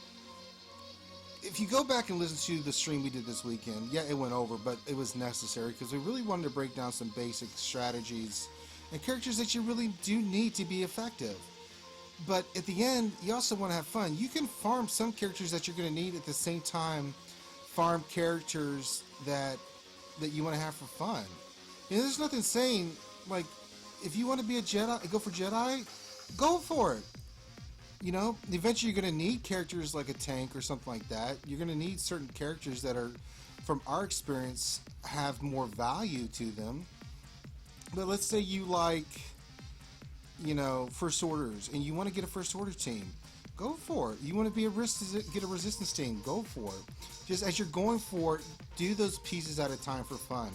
if you go back and listen to the stream we did this weekend, yeah, it went over, but it was necessary because we really wanted to break down some basic strategies and characters that you really do need to be effective. But at the end, you also want to have fun. You can farm some characters that you're going to need at the same time. Farm characters that you want to have for fun. And there's nothing saying like if you want to be a Jedi, go for Jedi, go for it. You know, eventually you're going to need characters like a tank or something like that. You're going to need certain characters that are, from our experience, have more value to them. But let's say you like, you know, first orders, and you want to get a first order team. Go for it. You want to be get a resistance team. Go for it. Just as you're going for it, do those pieces at a time for fun.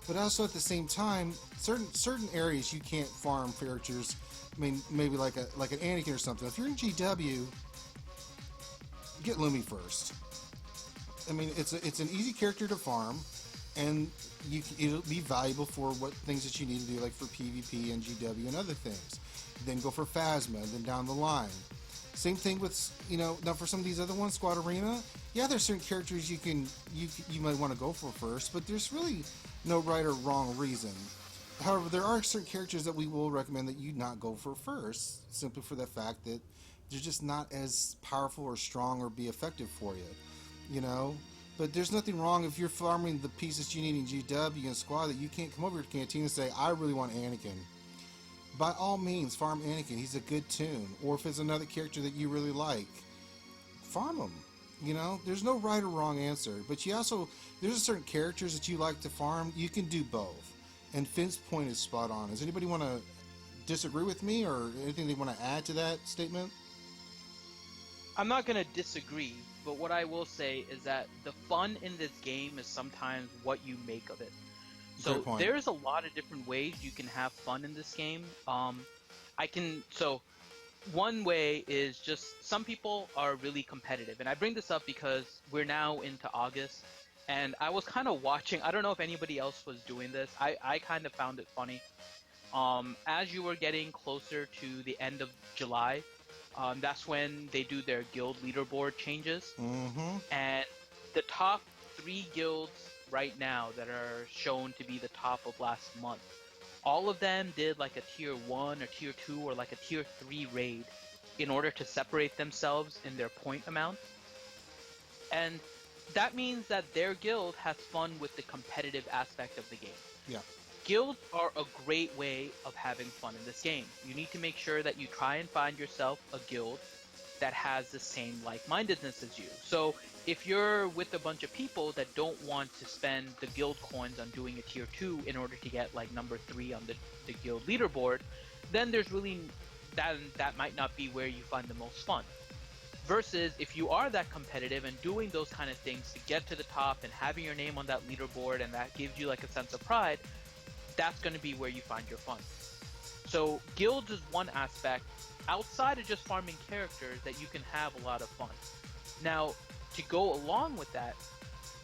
But also at the same time, certain areas you can't farm characters. I mean, maybe like an Anakin or something. If you're in GW, get Lumi first. I mean, it's an easy character to farm, and it'll be valuable for what things that you need to do, like for PvP and GW and other things. Then go for Phasma, and then down the line. Same thing with, you know, now for some of these other ones, Squad Arena, yeah, there's certain characters you might want to go for first, but there's really no right or wrong reason. However, there are certain characters that we will recommend that you not go for first, simply for the fact that they're just not as powerful or strong or be effective for you, you know? But there's nothing wrong if you're farming the pieces you need in GW and Squad that you can't come over to Canteen and say, I really want Anakin. By all means, farm Anakin. He's a good tune. Or if it's another character that you really like, farm him. You know, there's no right or wrong answer. But you also, there's certain characters that you like to farm. You can do both. And Finn's point is spot on. Does anybody want to disagree with me or anything they want to add to that statement? I'm not going to disagree, but what I will say is that the fun in this game is sometimes what you make of it. So there's a lot of different ways you can have fun in this game. So one way is just some people are really competitive. And I bring this up because we're now into August. And I was kind of watching, I don't know if anybody else was doing this. I kind of found it funny. As you were getting closer to the end of July, that's when they do their guild leaderboard changes. Mm-hmm. And the top 3 guilds right now that are shown to be the top of last month, all of them did like a tier 1 or tier 2 or like a tier 3 raid in order to separate themselves in their point amount. And that means that their guild has fun with the competitive aspect of the game. Yeah. Guilds are a great way of having fun in this game. You need to make sure that you try and find yourself a guild that has the same like-mindedness as you. So if you're with a bunch of people that don't want to spend the guild coins on doing a tier 2 in order to get like number 3 on the guild leaderboard, then there's really that might not be where you find the most fun. Versus if you are that competitive and doing those kind of things to get to the top and having your name on that leaderboard and that gives you like a sense of pride, that's going to be where you find your fun. So guilds is one aspect outside of just farming characters that you can have a lot of fun. Now, to go along with that,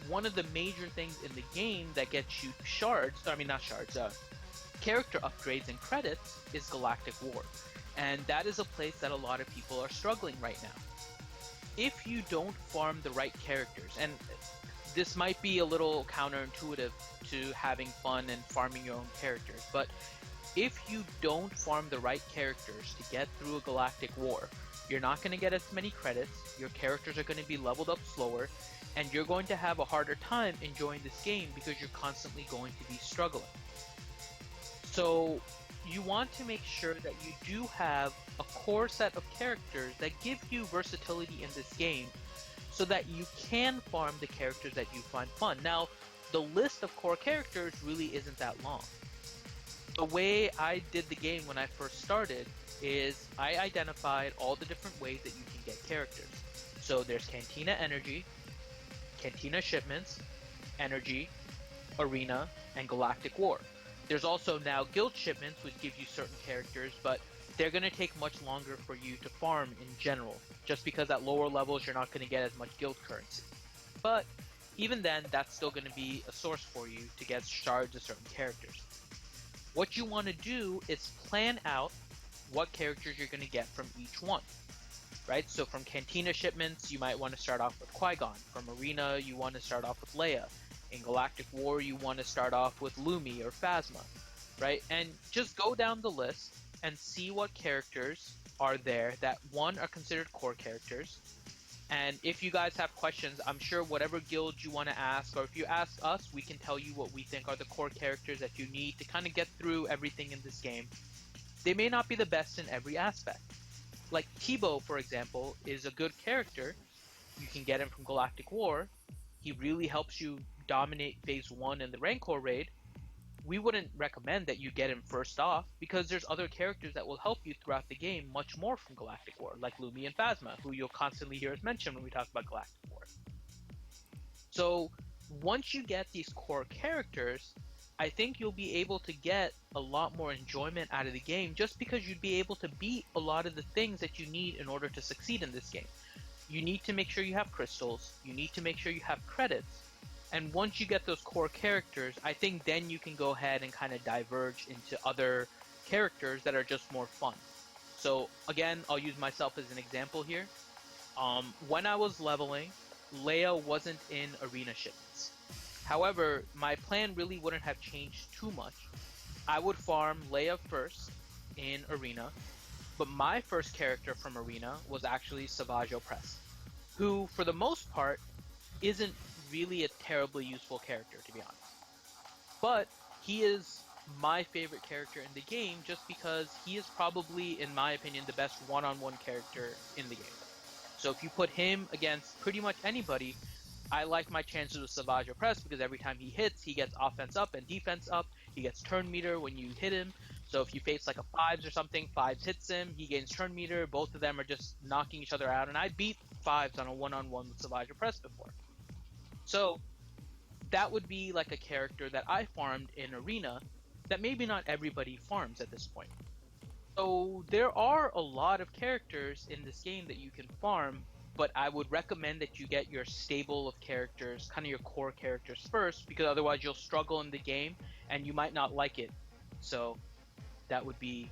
one of the major things in the game that gets you character upgrades and credits is Galactic War. And that is a place that a lot of people are struggling right now. If you don't farm the right characters, and this might be a little counterintuitive to having fun and farming your own characters, but if you don't farm the right characters to get through a Galactic War, you're not going to get as many credits, your characters are going to be leveled up slower, and you're going to have a harder time enjoying this game because you're constantly going to be struggling. So you want to make sure that you do have a core set of characters that give you versatility in this game so that you can farm the characters that you find fun. Now, the list of core characters really isn't that long. The way I did the game when I first started is I identified all the different ways that you can get characters. So there's Cantina Energy, Cantina Shipments, Energy, Arena, and Galactic War. There's also now Guild Shipments, which gives you certain characters, but they're going to take much longer for you to farm in general, just because at lower levels you're not going to get as much guild currency. But even then, that's still going to be a source for you to get shards of certain characters. What you want to do is plan out what characters you're going to get from each one. right? So from Cantina shipments, you might want to start off with Qui-Gon. From Arena, you want to start off with Leia. In Galactic War, you want to start off with Lumi or Phasma, right? And just go down the list and see what characters are there that, one, are considered core characters. And if you guys have questions, I'm sure whatever guild you want to ask, or if you ask us, we can tell you what we think are the core characters that you need to kind of get through everything in this game. They may not be the best in every aspect. Like Tebow, for example, is a good character. You can get him from Galactic War. He really helps you dominate Phase 1 in the Rancor raid. We wouldn't recommend that you get him first off, because there's other characters that will help you throughout the game much more from Galactic War, like Lumi and Phasma, who you'll constantly hear us mention when we talk about Galactic War. So once you get these core characters, I think you'll be able to get a lot more enjoyment out of the game, just because you'd be able to beat a lot of the things that you need in order to succeed in this game. You need to make sure you have crystals, you need to make sure you have credits, and once you get those core characters, I think then you can go ahead and kind of diverge into other characters that are just more fun. So again, I'll use myself as an example here. When I was leveling, Leia wasn't in arena shipments. However, my plan really wouldn't have changed too much. I would farm Leia first in arena, but my first character from arena was actually SWGOH, who for the most part isn't really a terribly useful character, to be honest. But he is my favorite character in the game, just because he is probably, in my opinion, the best one-on-one character in the game. So if you put him against pretty much anybody, I like my chances with SWGOH because every time he hits, he gets offense up and defense up. He gets turn meter when you hit him. So if you face like a 5s or something, 5s hits him, he gains turn meter. Both of them are just knocking each other out. And I beat 5s on a one-on-one with SWGOH before. So that would be like a character that I farmed in arena that maybe not everybody farms at this point. So there are a lot of characters in this game that you can farm, but I would recommend that you get your stable of characters, kind of your core characters first, because otherwise you'll struggle in the game and you might not like it. So that would be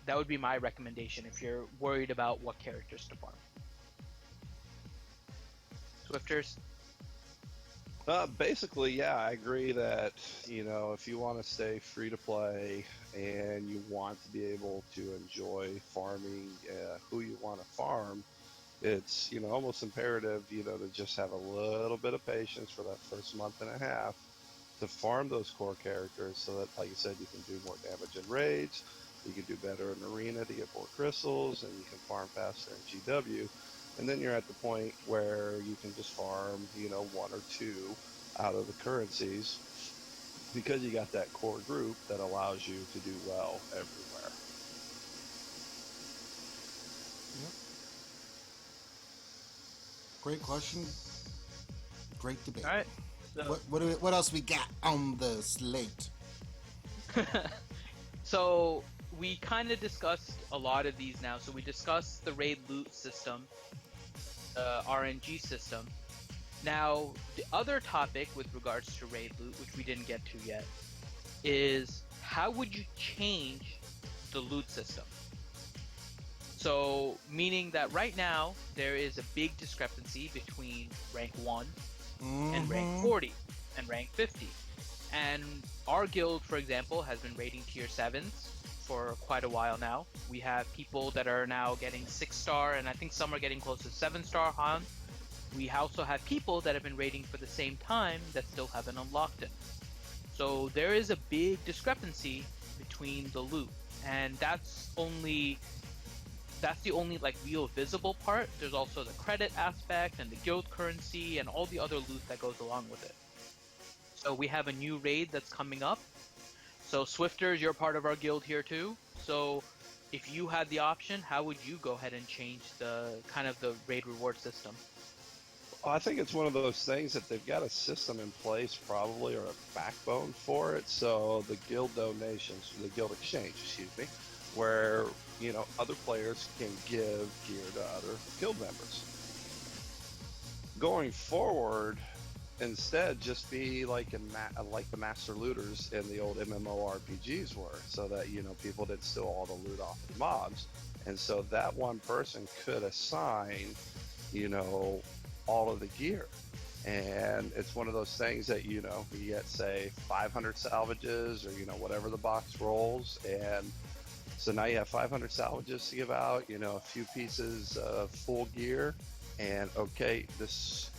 my recommendation if you're worried about what characters to farm. Swifters? Basically, yeah, I agree that, if you want to stay free to play and you want to be able to enjoy farming who you want to farm, it's, almost imperative, to just have a little bit of patience for that first month and a half to farm those core characters so that, like you said, you can do more damage in raids, you can do better in arena to get more crystals, and you can farm faster in GW. And then you're at the point where you can just farm, 1 or 2 out of the currencies because you got that core group that allows you to do well everywhere. Yep. Great question. Great debate. All right. So, what else we got on the slate? So we kind of discussed a lot of these now. So we discussed the raid loot system, RNG system. Now, the other topic with regards to raid loot, which we didn't get to yet, is how would you change the loot system? So, meaning that right now, there is a big discrepancy between rank 1 and rank 40 and rank 50. And our guild, for example, has been raiding tier 7s for quite a while now. We have people that are now getting 6-star, and I think some are getting close to 7-star Han. We also have people that have been raiding for the same time that still haven't unlocked it. So there is a big discrepancy between the loot, and that's the only like real visible part. There's also the credit aspect and the guild currency and all the other loot that goes along with it. So we have a new raid that's coming up. So Swifters, you're part of our guild here too. So if you had the option, how would you go ahead and change the kind of the raid reward system? Well, I think it's one of those things that they've got a system in place probably, or a backbone for it. So the guild donations, the guild exchange, where, other players can give gear to other guild members. Going forward, instead just be like like the master looters in the old MMORPGs were, so that people didn't steal all the loot off the mobs, and so that one person could assign all of the gear. And it's one of those things that you get, say, 500 salvages, or whatever the box rolls, and so now you have 500 salvages to give out, a few pieces of full gear, and okay, this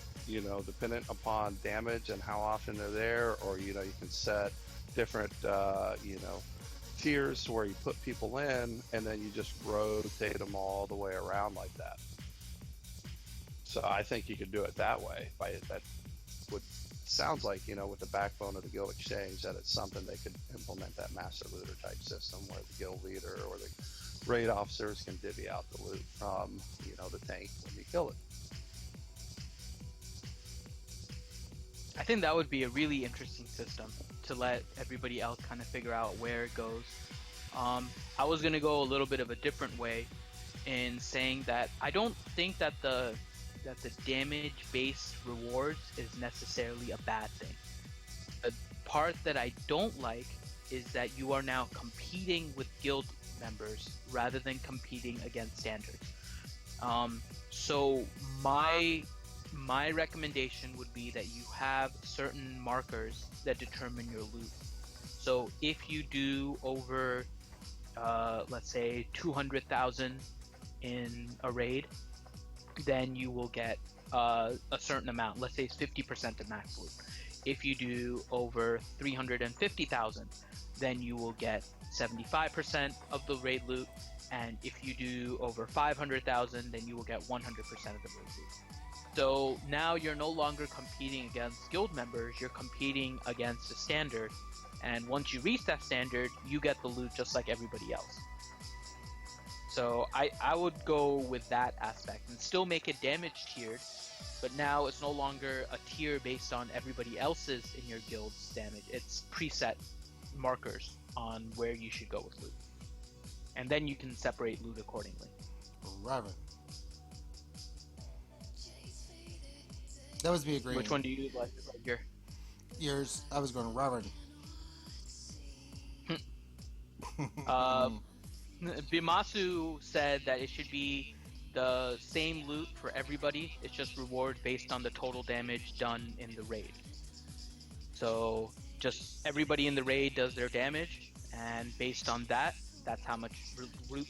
dependent upon damage and how often they're there, or you can set different tiers where you put people in, and then you just rotate them all the way around like that. So I think you could do it that way. That would sounds like, with the backbone of the guild exchange, that it's something they could implement, that master looter type system where the guild leader or the raid officers can divvy out the loot from the tank when you kill it. I think that would be a really interesting system to let everybody else kind of figure out where it goes. I was gonna go a little bit of a different way in saying that I don't think that the damage-based rewards is necessarily a bad thing. The part that I don't like is that you are now competing with guild members rather than competing against standards. So my recommendation would be that you have certain markers that determine your loot. So if you do over, let's say 200,000 in a raid, then you will get a certain amount. Let's say it's 50% of max loot. If you do over 350,000, then you will get 75% of the raid loot. And if you do over 500,000, then you will get 100% of the raid loot. So now you're no longer competing against guild members, you're competing against a standard. And once you reach that standard, you get the loot just like everybody else. So I would go with that aspect and still make it damage tiered, but now it's no longer a tier based on everybody else's in your guild's damage. It's preset markers on where you should go with loot. And then you can separate loot accordingly. Raven. That was be a great. Which one do you like here? Yours. I was going Raven. Bimasu said that it should be the same loot for everybody. It's just reward based on the total damage done in the raid. So just everybody in the raid does their damage, and based on that, that's how much loot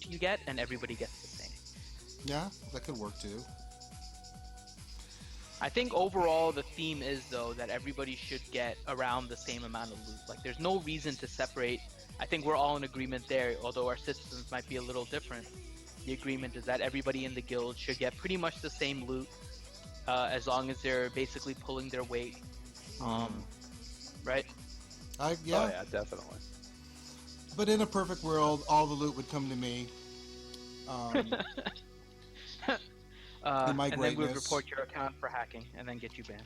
you get, and everybody gets the same. Yeah, that could work too. I think overall the theme is, though, that everybody should get around the same amount of loot. Like, there's no reason to separate. I think we're all in agreement there, although our systems might be a little different. The agreement is that everybody in the guild should get pretty much the same loot, as long as they're basically pulling their weight. Right? Yeah. Oh yeah, definitely. But in a perfect world, all the loot would come to me. And then we'll report your account for hacking and then get you banned.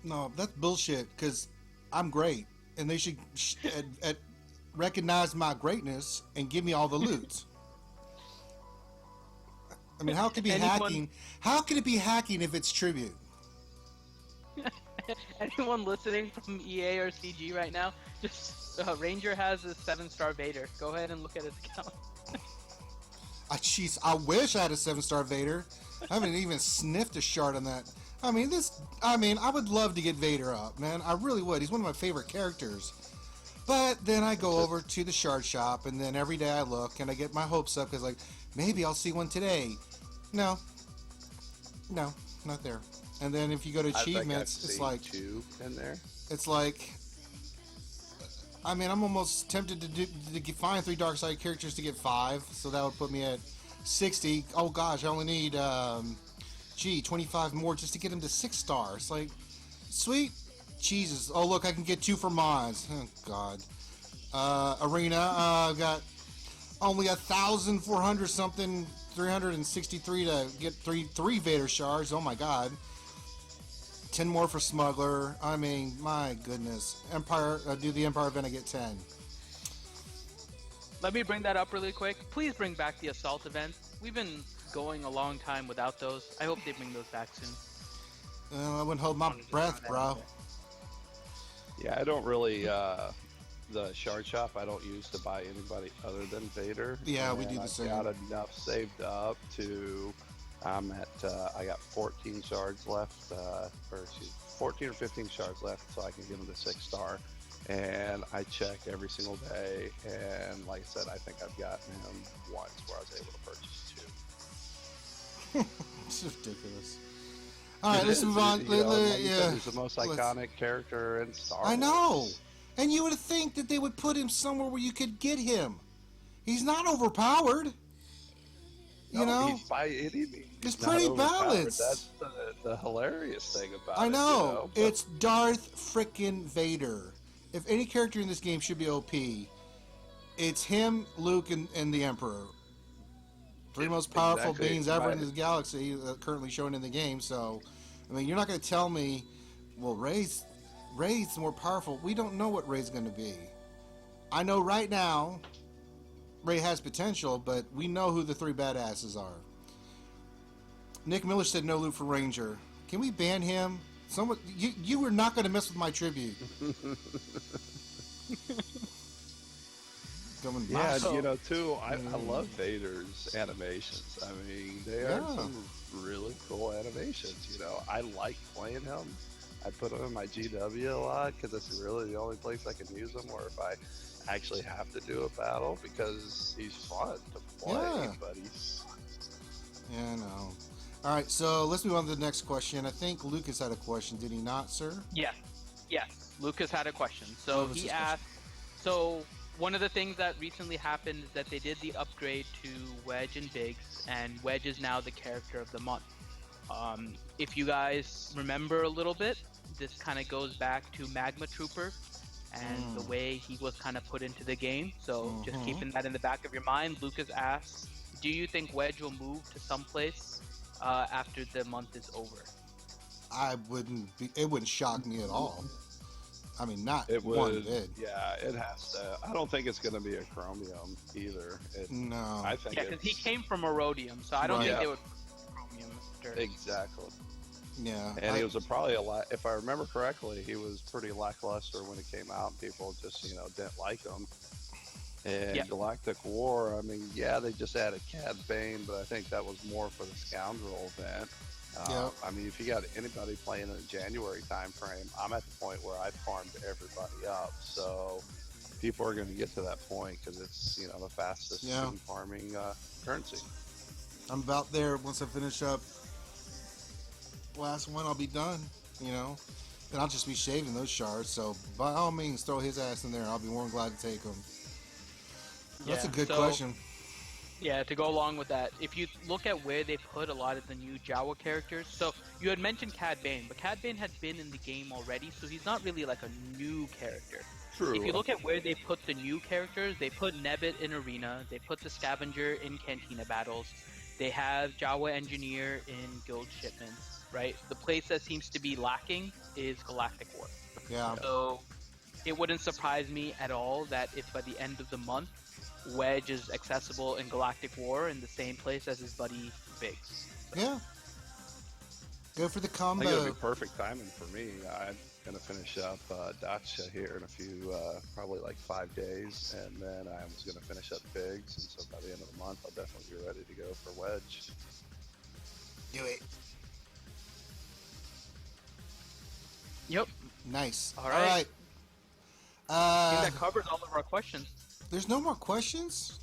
No, that's bullshit, because I'm great. And they should recognize my greatness and give me all the loot. I mean, how can it be hacking? How can it be hacking if it's tribute? Anyone listening from EA or CG right now, just Ranger has a 7-star Vader. Go ahead and look at his account. Jeez, I wish I had a 7-star Vader. I haven't even sniffed a shard on that. I mean, I would love to get Vader up, man. I really would. He's one of my favorite characters. But then I go over to the shard shop, and then every day I look, and I get my hopes up, because, like, maybe I'll see one today. No, not there. And then if you go to achievements, it's like... two in there. It's like... I mean, I'm almost tempted to find 3 dark side characters to get 5, so that would put me at 60. Oh gosh, I only need 25 more just to get him to 6 stars. Like, sweet Jesus. Oh look, I can get 2 for Maz. Oh god. Arena, I've got only 1,400 something, 363 to get 3 Vader shards. Oh my god. 10 more for Smuggler. I mean, my goodness. Empire, do the Empire event, I get 10. Let me bring that up really quick. Please bring back the Assault event. We've been going a long time without those. I hope they bring those back soon. I wouldn't hold my breath, bro. Yeah, I don't really. The shard shop I don't use to buy anybody other than Vader. Yeah, we and do the I've same. got enough saved up to. I'm at. I got 14 shards left, or excuse, 14 or 15 shards left, so I can get them to 6-star. And I check every single day, and like I said, I think I've gotten him once where I was able to purchase 2. It's ridiculous. All right, let's move on. Like Yeah, he's the most iconic character in Star Wars. I know. And you would think that they would put him somewhere where you could get him. He's not overpowered. You know? He's by any means. It's pretty balanced. That's the hilarious thing about it. I know. You know? It's Darth frickin' Vader. If any character in this game should be OP, it's him, Luke, and the Emperor. 3 most powerful beings ever in this galaxy, currently shown in the game. So, I mean, you're not going to tell me, well, Rey's more powerful. We don't know what Rey's going to be. I know right now Rey has potential, but we know who the 3 badasses are. Nick Miller said no loot for Ranger. Can we ban him? Someone, you were not going to mess with my tribute. Yeah, you know, too, I love Vader's animations. I mean, they are some really cool animations. You know, I like playing him. I put him in my GW a lot because that's really the only place I can use him, or if I actually have to do a battle, because he's fun to play, but he's... Yeah, I know. All right, so let's move on to the next question. I think Lucas had a question, did he not, sir? Yes. Lucas had a question. So he asked, so one of the things that recently happened is that they did the upgrade to Wedge and Biggs, and Wedge is now the character of the month. If you guys remember a little bit, this kind of goes back to Magma Trooper and the way he was kind of put into the game. So just keeping that in the back of your mind, Lucas asks, do you think Wedge will move to someplace after the month is over? It wouldn't shock me at all. I mean, not it would, one bit. Yeah, it has to. I don't think it's going to be a chromium either. No. I think because he came from a rhodium, so I don't think they would chromium. Exactly. Yeah. And he was probably a lot, if I remember correctly, he was pretty lackluster when it came out. People just, didn't like him. And Galactic War, I mean, they just added Cad Bane, but I think that was more for the Scoundrel event. I mean, if you got anybody playing in the January time frame, I'm at the point where I farmed everybody up. So people are going to get to that point because it's, the fastest farming currency. I'm about there. Once I finish up last one, I'll be done, and I'll just be shaving those shards. So by all means, throw his ass in there. I'll be more than glad to take him. That's a good question. Yeah, to go along with that, if you look at where they put a lot of the new Jawa characters, so you had mentioned Cad Bane, but Cad Bane had been in the game already, so he's not really like a new character. True. If you look at where they put the new characters, they put Nebbit in Arena, they put the Scavenger in Cantina battles, they have Jawa Engineer in Guild Shipments, right? The place that seems to be lacking is Galactic War. Yeah. So it wouldn't surprise me at all that if by the end of the month, Wedge is accessible in Galactic War in the same place as his buddy Biggs. So. Yeah. Go for the combo. I think it'll be perfect timing for me. I'm going to finish up Dacia here in a few, probably like 5 days, and then I was going to finish up Biggs, and so by the end of the month, I'll definitely be ready to go for Wedge. Do it. Yep. Nice. All right. I think that Uh, covers all of our questions. there's no more questions?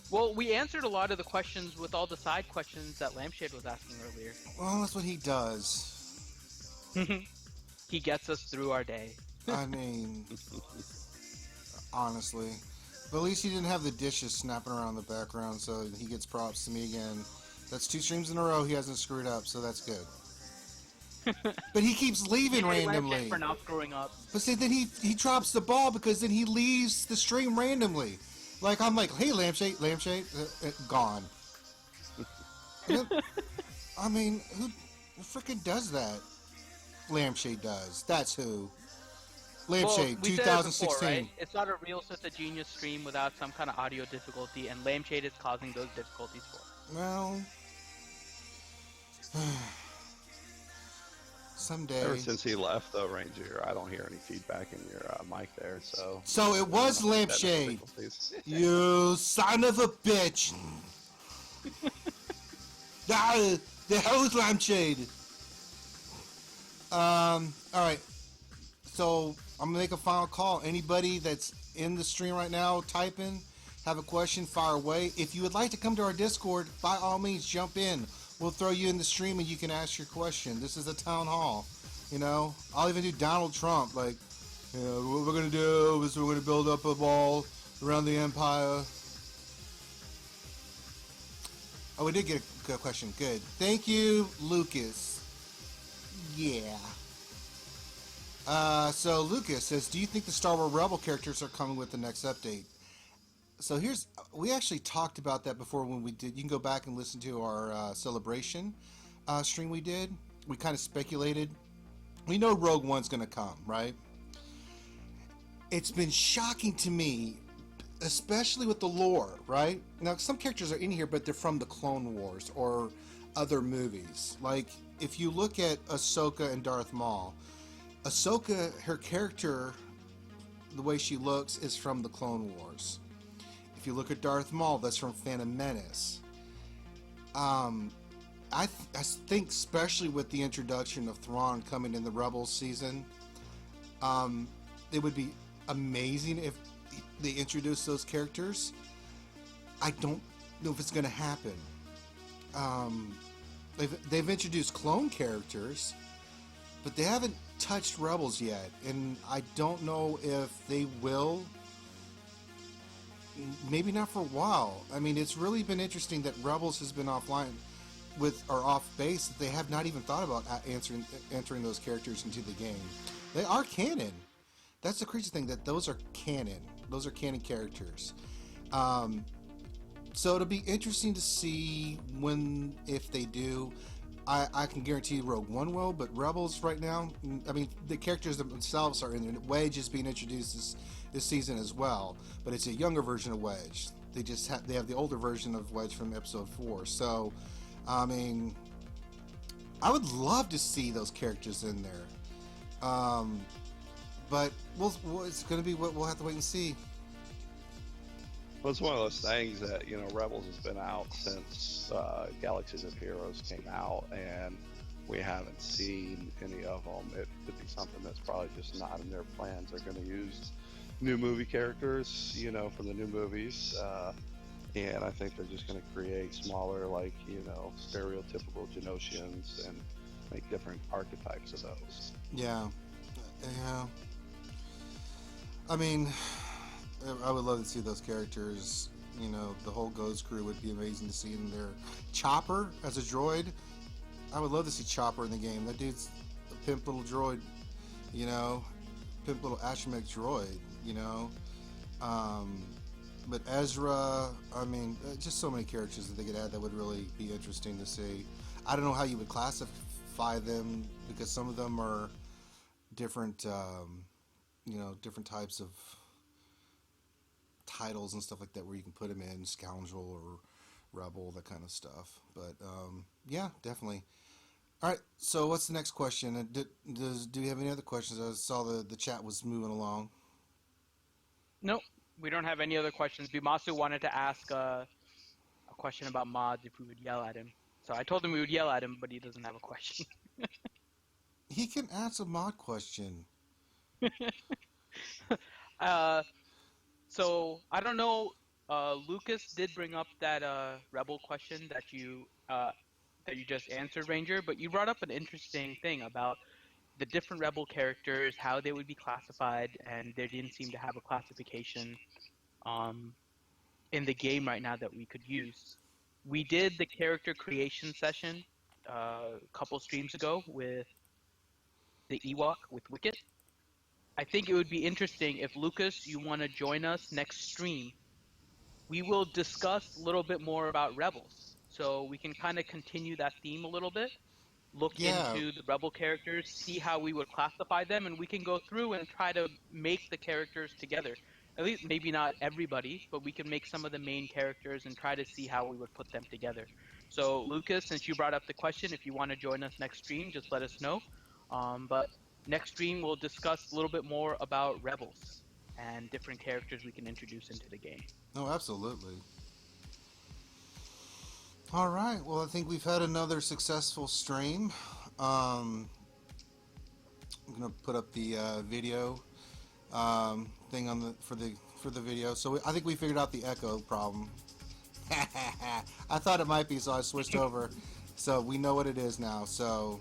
Well, we answered a lot of the questions with all the side questions that Lampshade was asking earlier. Well, that's what he does. He gets us through our day. I mean, honestly. But at least he didn't have the dishes snapping around in the background, so he gets props to me again. That's 2 streams in a row he hasn't screwed up, so that's good. But he keeps leaving randomly. For not screwing up. But see, then he drops the ball because then he leaves the stream randomly. Like, I'm like, hey, Lampshade, gone. Then, I mean, who freaking does that? Lampshade does. That's who. Lampshade, we 2016. said it before, right? It's not a real Sith of Genius stream without some kind of audio difficulty, and Lampshade is causing those difficulties for us. Well, Someday. Ever since he left, though, Ranger, I don't hear any feedback in your mic there. So, So it I don't was know if technical Lampshade. difficulties. You son of a bitch. Ah, the hell is Lampshade? All right. So I'm gonna make a final call. Anybody that's in the stream right now typing, have a question, fire away. If you would like to come to our Discord, by all means, jump in. We'll throw you in the stream and you can ask your question. This is a town hall. You know, I'll even do Donald Trump. Like, you know, what we're gonna do is we're gonna build up a wall around the empire. Oh, we did get a good question. Good. Thank you, Lucas. Yeah. So Lucas says, do you think the Star Wars Rebel characters are coming with the next update? So we actually talked about that before when we did. You can go back and listen to our celebration stream we did. We kind of speculated. We know Rogue One's going to come, right? It's been shocking to me, especially with the lore, right? Now, some characters are in here, but they're from the Clone Wars or other movies. Like, if you look at Ahsoka and Darth Maul, Ahsoka, her character, the way she looks, is from the Clone Wars. If you look at Darth Maul, that's from Phantom Menace. I think, especially with the introduction of Thrawn coming in the Rebels season, it would be amazing if they introduced those characters. I don't know if it's going to happen. They've introduced clone characters, but they haven't touched Rebels yet, and I don't know if they will. Maybe not for a while. I mean, it's really been interesting that Rebels has been offline or off base. That they have not even thought about entering those characters into the game. They are canon. That's the crazy thing, that those are canon. Those are canon characters. So it'll be interesting to see if they do. I can guarantee Rogue One will, but Rebels right now, I mean, the characters themselves are in there. Wedge is being introduced this season as well, but it's a younger version of Wedge. They have the older version of Wedge from Episode 4. So, I mean, I would love to see those characters in there. But it's going to be what we'll have to wait and see. Well, it's one of those things that, Rebels has been out since Galaxies of Heroes came out, and we haven't seen any of them. It could be something that's probably just not in their plans. They're going to use new movie characters, from the new movies, and I think they're just going to create smaller, stereotypical Genosians and make different archetypes of those. Yeah. I mean, I would love to see those characters. The whole Ghost crew would be amazing to see in there. Chopper as a droid. I would love to see Chopper in the game. That dude's a pimp little droid, pimp little astromech droid, But Ezra, I mean, just so many characters that they could add that would really be interesting to see. I don't know how you would classify them, because some of them are different, different types of titles and stuff like that, where you can put them in scoundrel or rebel, that kind of stuff. But yeah, definitely. All right, so what's the next question? Do you have any other questions? I saw the chat was moving along. Nope, we don't have any other questions. Bimasu wanted to ask a question about mods, if we would yell at him. So I told him we would yell at him, but he doesn't have a question. He can ask a mod question. So I don't know. Lucas did bring up that rebel question that you just answered, Ranger. But you brought up an interesting thing about the different rebel characters, how they would be classified, and there didn't seem to have a classification in the game right now that we could use. We did the character creation session a couple streams ago with the Ewok with Wicket. I think it would be interesting if, Lucas, you want to join us next stream. We will discuss a little bit more about Rebels, so we can kind of continue that theme a little bit, look into the Rebel characters, see how we would classify them, and we can go through and try to make the characters together. At least maybe not everybody, but we can make some of the main characters and try to see how we would put them together. So, Lucas, since you brought up the question, if you want to join us next stream, just let us know. But next stream we'll discuss a little bit more about rebels and different characters we can introduce into the game. Oh, absolutely. All right. Well, I think we've had another successful stream. I'm gonna put up the video thing on the for the video. So I think we figured out the echo problem. I thought it might be, so I switched over. So we know what it is now. So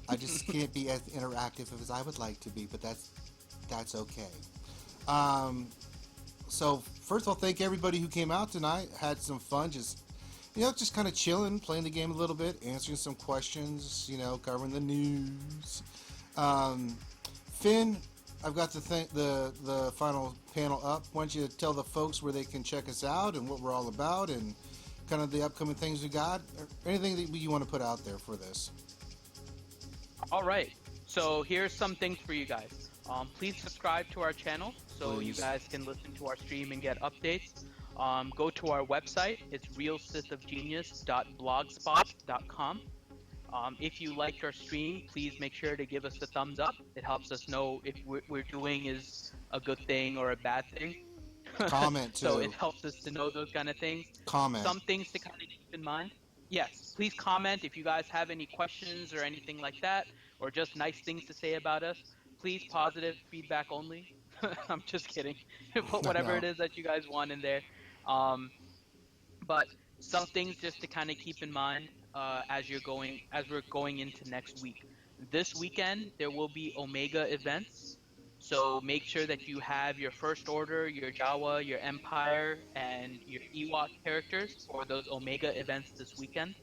I just can't be as interactive as I would like to be, but that's okay. So first of all, thank everybody who came out tonight. Had some fun, just kind of chilling, playing the game a little bit, answering some questions, covering the news. Finn, I've got the final panel up. Why don't you tell the folks where they can check us out and what we're all about and kind of the upcoming things we got, or anything that you want to put out there for this. All right. So here's some things for you guys. Please subscribe to our channel so you guys can listen to our stream and get updates. Go to our website. It's realsithofgenius.blogspot.com. If you liked our stream, please make sure to give us a thumbs up. It helps us know if what we're doing is a good thing or a bad thing. Comment too. So it helps us to know those kind of things. Comment. Some things to kind of keep in mind. Yes, please comment if you guys have any questions or anything like that, or just nice things to say about us. Please, positive feedback only. I'm just kidding. Put whatever it is that you guys want in there. But some things just to kind of keep in mind as we're going into next week. This weekend there will be Omega events, so make sure that you have your First Order, your Jawa, your Empire, and your Ewok characters for those Omega events this weekend.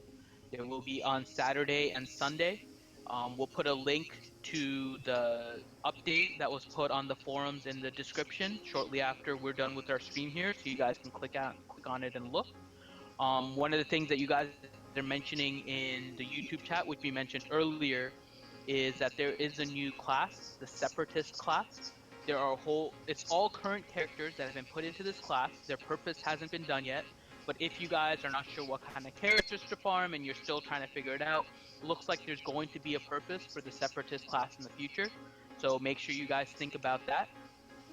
There will be on Saturday and Sunday. We'll put a link to the update that was put on the forums in the description shortly after we're done with our stream here, so you guys can click on it and look. One of the things that you guys are mentioning in the YouTube chat, which we mentioned earlier, is that there is a new class, the Separatist class. It's all current characters that have been put into this class. Their purpose hasn't been done yet, but if you guys are not sure what kind of characters to farm and you're still trying to figure it out, it looks like there's going to be a purpose for the Separatist class in the future. So make sure you guys think about that.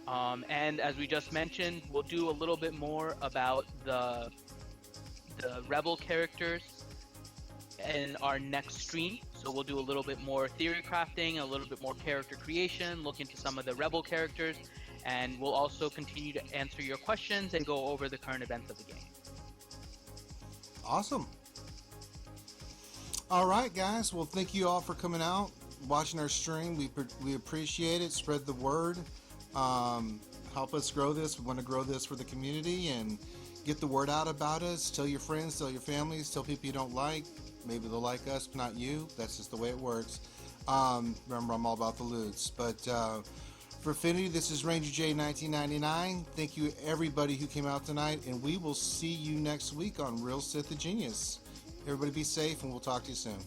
And as we just mentioned, we'll do a little bit more about the Rebel characters in our next stream. So we'll do a little bit more theory crafting, a little bit more character creation, look into some of the Rebel characters, and we'll also continue to answer your questions and go over the current events of the game. Awesome. All right, guys. Well, thank you all for coming out, watching our stream. We appreciate it. Spread the word. Help us grow this. We want to grow this for the community and get the word out about us. Tell your friends, tell your families, tell people you don't like. Maybe they'll like us, but not you. That's just the way it works. Remember, I'm all about the loots. But for Affinity, this is Ranger J 1999. Thank you, everybody who came out tonight, and we will see you next week on Real Sith of Genius. Everybody be safe, and we'll talk to you soon.